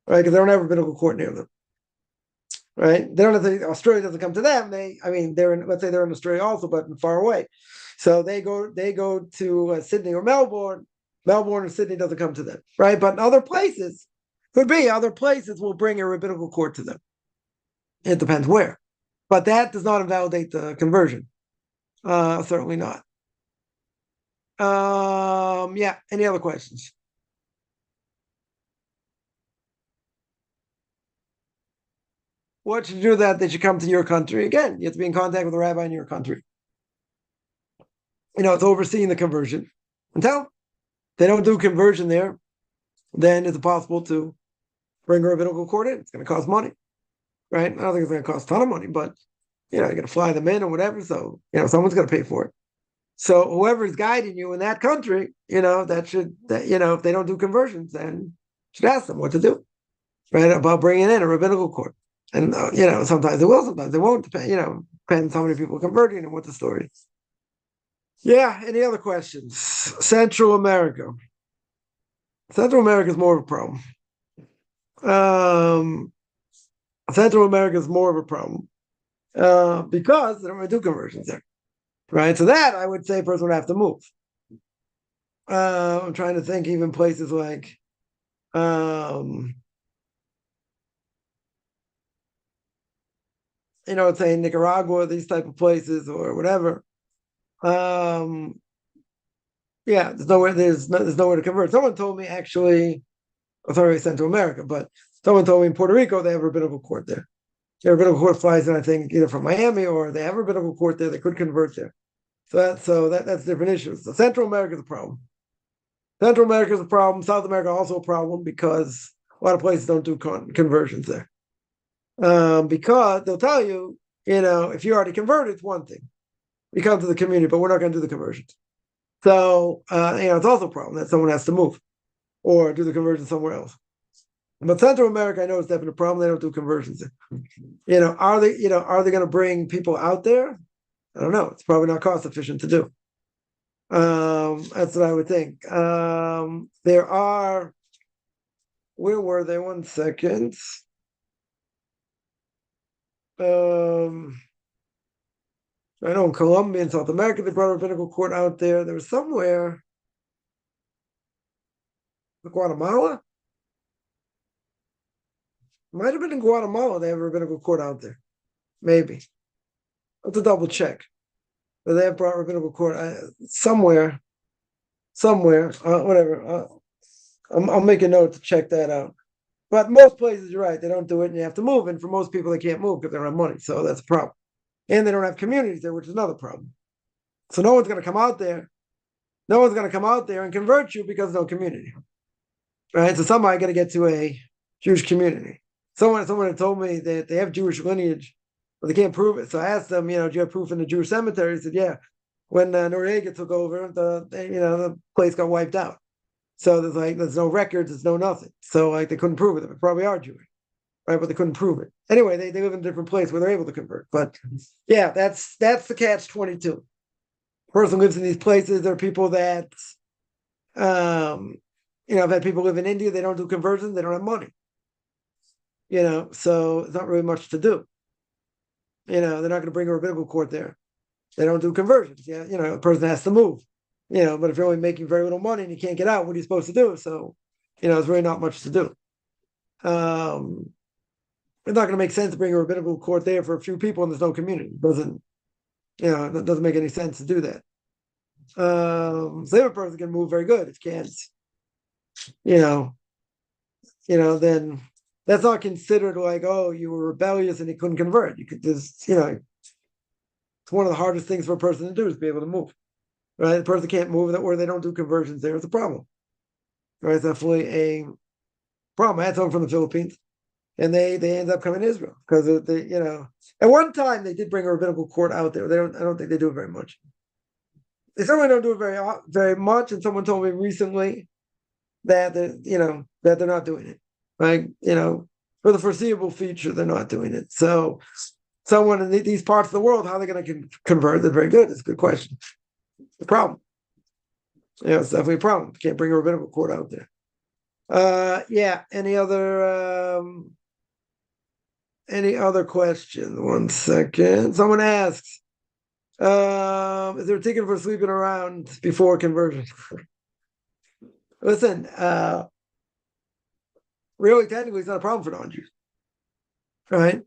right? Because they don't have a rabbinical court near them. Right? They don't have to, Australia doesn't come to them. Let's say they're in Australia also, but far away. So they go to Sydney or Melbourne, Melbourne or Sydney doesn't come to them, right? But in other places, other places will bring a rabbinical court to them. It depends where. But that does not invalidate the conversion. Certainly not. Yeah, any other questions? What should you do that they should come to your country? Again, you have to be in contact with a rabbi in your country. It's overseeing the conversion. Until they don't do conversion there, then it's possible to bring a rabbinical court in. It's going to cost money, right? I don't think it's going to cost a ton of money, but you're going to fly them in or whatever. So, someone's going to pay for it. So whoever is guiding you in that country, if they don't do conversions, then should ask them what to do, right? About bringing in a rabbinical court. And, sometimes they will, sometimes they won't, depends how many people are converting and what the story is. Yeah, any other questions? Central America. Central America is more of a problem. Central America is more of a problem because they don't really do conversions there, right? So that, I would say, a person would have to move. I'm trying to think even places like say Nicaragua, these type of places or whatever. Yeah, there's nowhere to convert. Someone told me actually, sorry, Central America, but someone told me in Puerto Rico they have a rabbinical court there. Their rabbinical court flies in, I think, either from Miami or they have a rabbinical court there. They could convert there. So that's different issues. So Central America is a problem. Central America is a problem. South America also a problem because a lot of places don't do conversions there. Because they'll tell you, if you already converted, it's one thing. You come to the community, but we're not going to do the conversions. So, it's also a problem that someone has to move or do the conversion somewhere else. But Central America, I know it's definitely a problem. They don't do conversions. Are they going to bring people out there? I don't know. It's probably not cost efficient to do. That's what I would think. There are, where were they? 1 second. I know in Colombia and South America, they brought a rabbinical court out there. There was somewhere, Guatemala? Might have been in Guatemala, they have a rabbinical court out there. Maybe. I have to double check. But they have brought rabbinical court somewhere, whatever. I'll make a note to check that out. But most places, you're right, they don't do it and you have to move. And for most people, they can't move because they don't have money. So that's a problem. And they don't have communities there, which is another problem. So no one's going to come out there. No one's going to come out there and convert you because no community. Right? So somebody got to get to a Jewish community. Someone had told me that they have Jewish lineage, but they can't prove it. So I asked them, do you have proof in the Jewish cemetery? He said, yeah. When Noriega took over, the place got wiped out. So there's no records, there's no nothing. So they couldn't prove it. They probably are Jewish, right? But they couldn't prove it. Anyway, they live in a different place where they're able to convert. But yeah, that's the catch-22. Person lives in these places. There are people that, I've had people live in India. They don't do conversions. They don't have money. So it's not really much to do. They're not going to bring a rabbinical court there. They don't do conversions. Yeah, a person has to move. But if you're only making very little money and you can't get out, what are you supposed to do? So, it's really not much to do. It's not going to make sense to bring a rabbinical court there for a few people and there's no community. It doesn't make any sense to do that. So if a person can move very good, if can't, then that's not considered like, oh, you were rebellious and you couldn't convert. You could just, it's one of the hardest things for a person to do is be able to move. Right? The person can't move or they don't do conversions there. It's a problem. Right? It's definitely a problem. I had someone from the Philippines and they ended up coming to Israel because at one time they did bring a rabbinical court out there. I don't think they do it very much. They certainly don't do it very much. And someone told me recently that that they're not doing it. Right? For the foreseeable future, they're not doing it. So someone in these parts of the world, how are they going to convert? They're very good. It's a good question. It's a problem. It's definitely a problem. You can't bring a rabbinical court out there. Yeah. Any other questions? 1 second. Someone asks, is there a ticket for sleeping around before conversion? listen, really, technically, it's not a problem for non-Jews, right?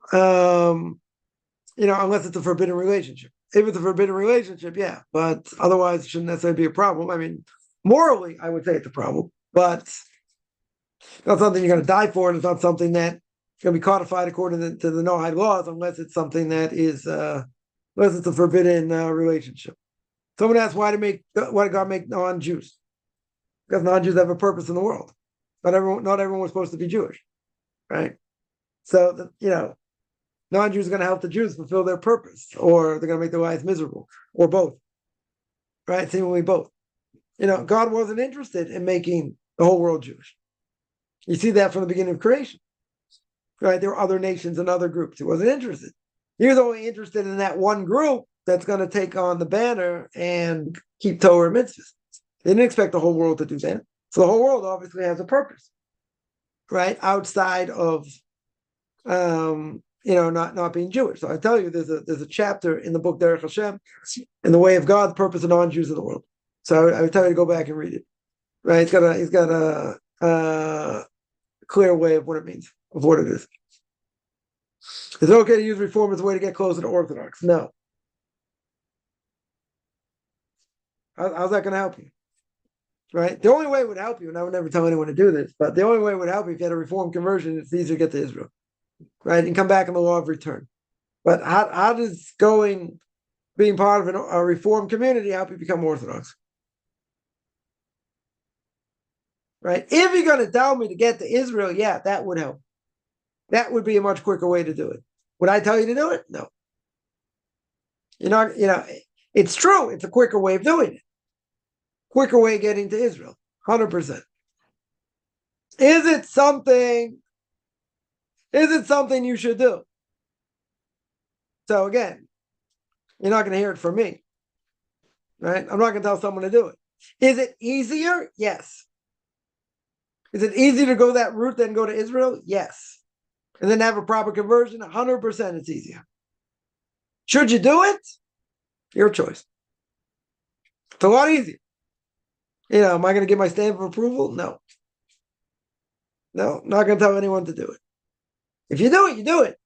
Unless it's a forbidden relationship. If it's a forbidden relationship, yeah, but otherwise, it shouldn't necessarily be a problem. I mean, morally, I would say it's a problem, but it's not something you're going to die for, and it's not something that's going to be codified according to the Noahide laws, unless it's something that is, unless it's a forbidden relationship. Someone asked, why did God make non-Jews? Because non-Jews have a purpose in the world. Not everyone was supposed to be Jewish, right? So, non-Jews are going to help the Jews fulfill their purpose, or they're going to make their lives miserable, or both, right? Seemingly both. God wasn't interested in making the whole world Jewish. You see that from the beginning of creation, right? There were other nations and other groups. He wasn't interested. He was only interested in that one group that's going to take on the banner and keep Torah and mitzvahs. They didn't expect the whole world to do that. So the whole world obviously has a purpose, right? Outside of, not being Jewish. So I tell you, there's a chapter in the book Derech Hashem, in the way of God, the purpose of non-Jews in the world. So I would tell you to go back and read it, right? He's got a clear way of what it means, of what it is. Is it okay to use reform as a way to get closer to Orthodox? No. How's that going to help you? Right? The only way it would help you, and I would never tell anyone to do this, but the only way it would help you if you had a reform conversion, it's easier to get to Israel, right? And come back in the law of return. But how does being part of a reform community help you become Orthodox? Right? If you're going to tell me to get to Israel, yeah, that would help. That would be a much quicker way to do it. Would I tell you to do it? No. It's true. It's a quicker way of doing it. Quicker way of getting to Israel. 100%. Is it something you should do? So again, you're not going to hear it from me. Right? I'm not going to tell someone to do it. Is it easier? Yes. Is it easier to go that route than go to Israel? Yes. And then have a proper conversion? 100% it's easier. Should you do it? Your choice. It's a lot easier. Am I going to give my stamp of approval? No. No, not going to tell anyone to do it. If you do it, you do it.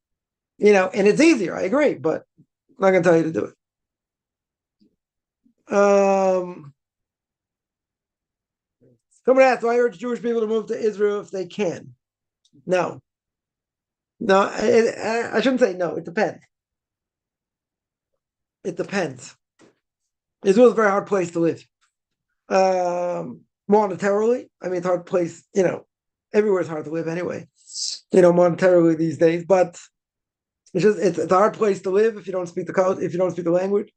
And it's easier. I agree, but I'm not going to tell you to do it. Someone asked, do I urge Jewish people to move to Israel if they can? No. No, I shouldn't say no. It depends. It depends. Israel is a very hard place to live. Monetarily, I mean, it's a hard place, everywhere is hard to live anyway, monetarily these days, but it's a hard place to live if you don't speak the language,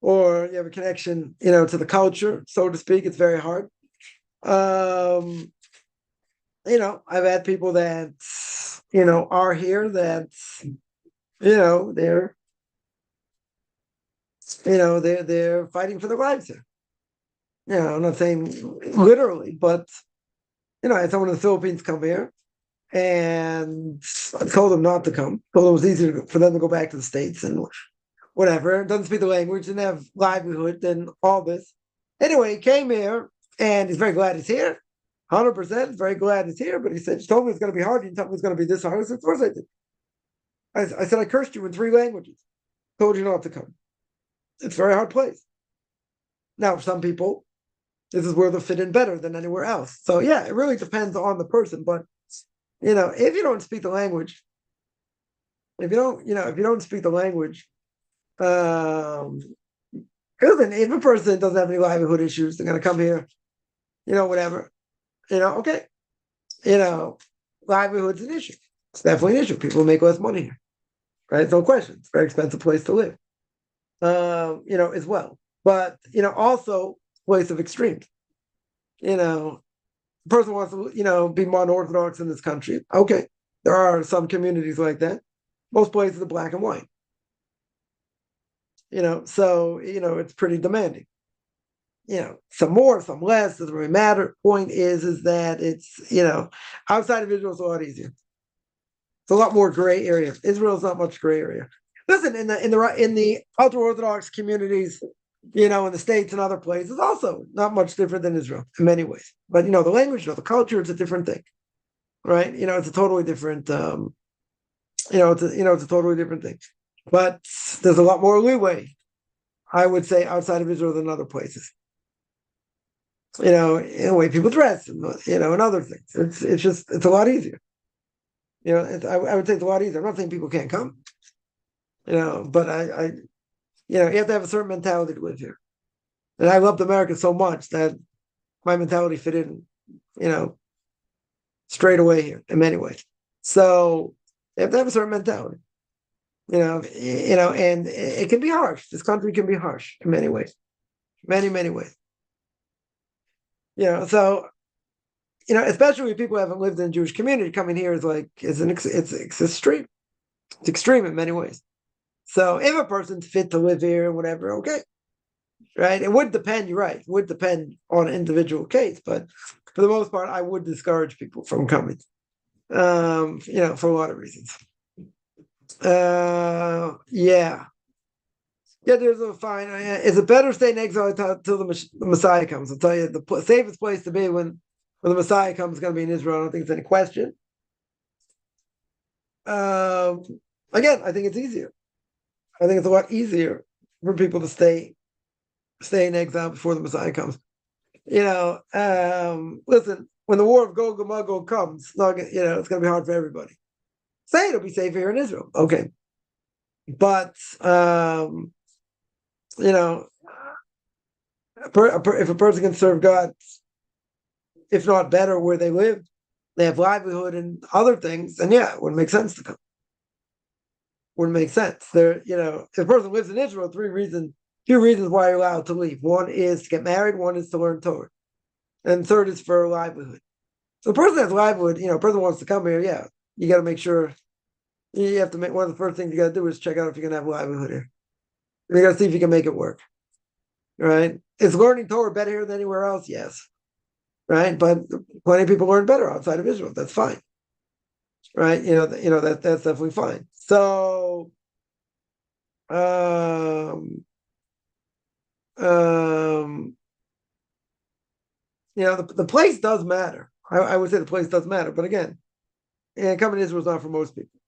or you have a connection, to the culture, so to speak. It's very hard. I've had people that, are here that, they're fighting for their lives here. I'm not saying literally, but I had someone in the Philippines come here, and I told them not to come. Told them it was easier for them to go back to the States and whatever. Doesn't speak the language, didn't have livelihood, and all this. Anyway, he came here, and he's very glad he's here. 100% very glad he's here. But he said, "You told me it's going to be hard. You didn't tell me it's going to be this hard." I said, "Of course I did." I said, "I cursed you in 3 languages. Told you not to come. It's a very hard place." Now, for some people, this is where they'll fit in better than anywhere else. So yeah, it really depends on the person. But if you don't speak the language, if you don't speak the language, listen, if a person doesn't have any livelihood issues, they're gonna come here, whatever, okay, livelihood's an issue. It's definitely an issue. People make less money here, right? It's no question. It's a very expensive place to live, as well. But also place of extremes. The person wants to, be non-Orthodox in this country. Okay, there are some communities like that. Most places are black and white. So it's pretty demanding. Some more, some less, doesn't really matter. Point is that it's outside of Israel, it's a lot easier. It's a lot more gray area. Israel's not much gray area. Listen, in the ultra-Orthodox communities, in the States and other places, also not much different than Israel in many ways. But, the language, the culture, it's a different thing, right? It's a totally different, it's a totally different thing. But there's a lot more leeway, I would say, outside of Israel than other places. In the way people dress, and other things. It's a lot easier. I would say it's a lot easier. I'm not saying people can't come, but you have to have a certain mentality to live here. And I loved America so much that my mentality fit in, straight away here in many ways. So you have to have a certain mentality, and it can be harsh. This country can be harsh in many ways, many, many ways. So, especially if people haven't lived in a Jewish community, coming here is like, it's extreme. It's extreme in many ways. So if a person's fit to live here and whatever, okay. Right? It would depend, you're right. It would depend on an individual case, but for the most part, I would discourage people from coming, for a lot of reasons. Yeah. Yeah, there's a fine. Is it better to stay in exile until the Messiah comes? I'll tell you, the safest place to be when the Messiah comes is going to be in Israel. I don't think there's any question. Again, I think it's easier. I think it's a lot easier for people to stay in exile before the Messiah comes. Listen, when the war of Gog and Magog comes, it's going to be hard for everybody. Say it'll be safe here in Israel, okay, but if a person can serve God, if not better, where they live, they have livelihood and other things, then yeah, it wouldn't make sense to come. Wouldn't make sense. If a person lives in Israel, few reasons why you're allowed to leave. One is to get married, one is to learn Torah, and third is for livelihood. So the person has livelihood, a person wants to come here, yeah, you got to make sure, you have to make, one of the first things you got to do is check out if you can have livelihood here. You got to see if you can make it work. Right? Is learning Torah better here than anywhere else? Yes. Right? But plenty of people learn better outside of Israel. That's fine. Right? That's definitely fine. So, the place does matter. I would say the place does matter, but again, coming to Israel is not for most people.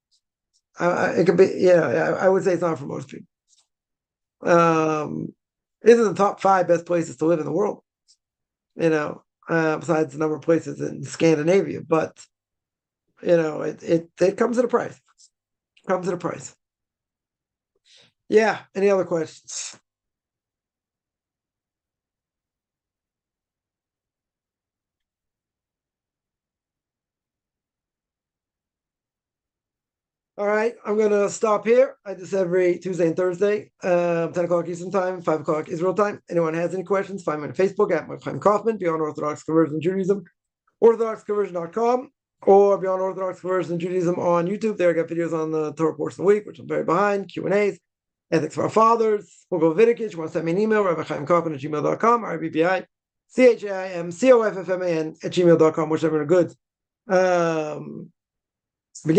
It could be, I would say it's not for most people. It isn't the top 5 best places to live in the world, besides the number of places in Scandinavia, but it comes at a price. It comes at a price. Yeah. Any other questions? All right, I'm going to stop here. I do this every Tuesday and Thursday, 10 o'clock Eastern Time, 5 o'clock Israel time. Anyone has any questions, find me on Facebook at Chaim Kaufman, Beyond Orthodox Conversion and Judaism, orthodoxconversion.com, or Beyond Orthodox Conversion and Judaism on YouTube. There I got videos on the Torah portion of the week, which I'm very behind, Q&As, Ethics for Our Fathers, Book of Leviticus. You want to send me an email, rabbichaimkaufman@gmail.com, RBBI, CHAIMCOFFMAN @gmail.com, whichever are good.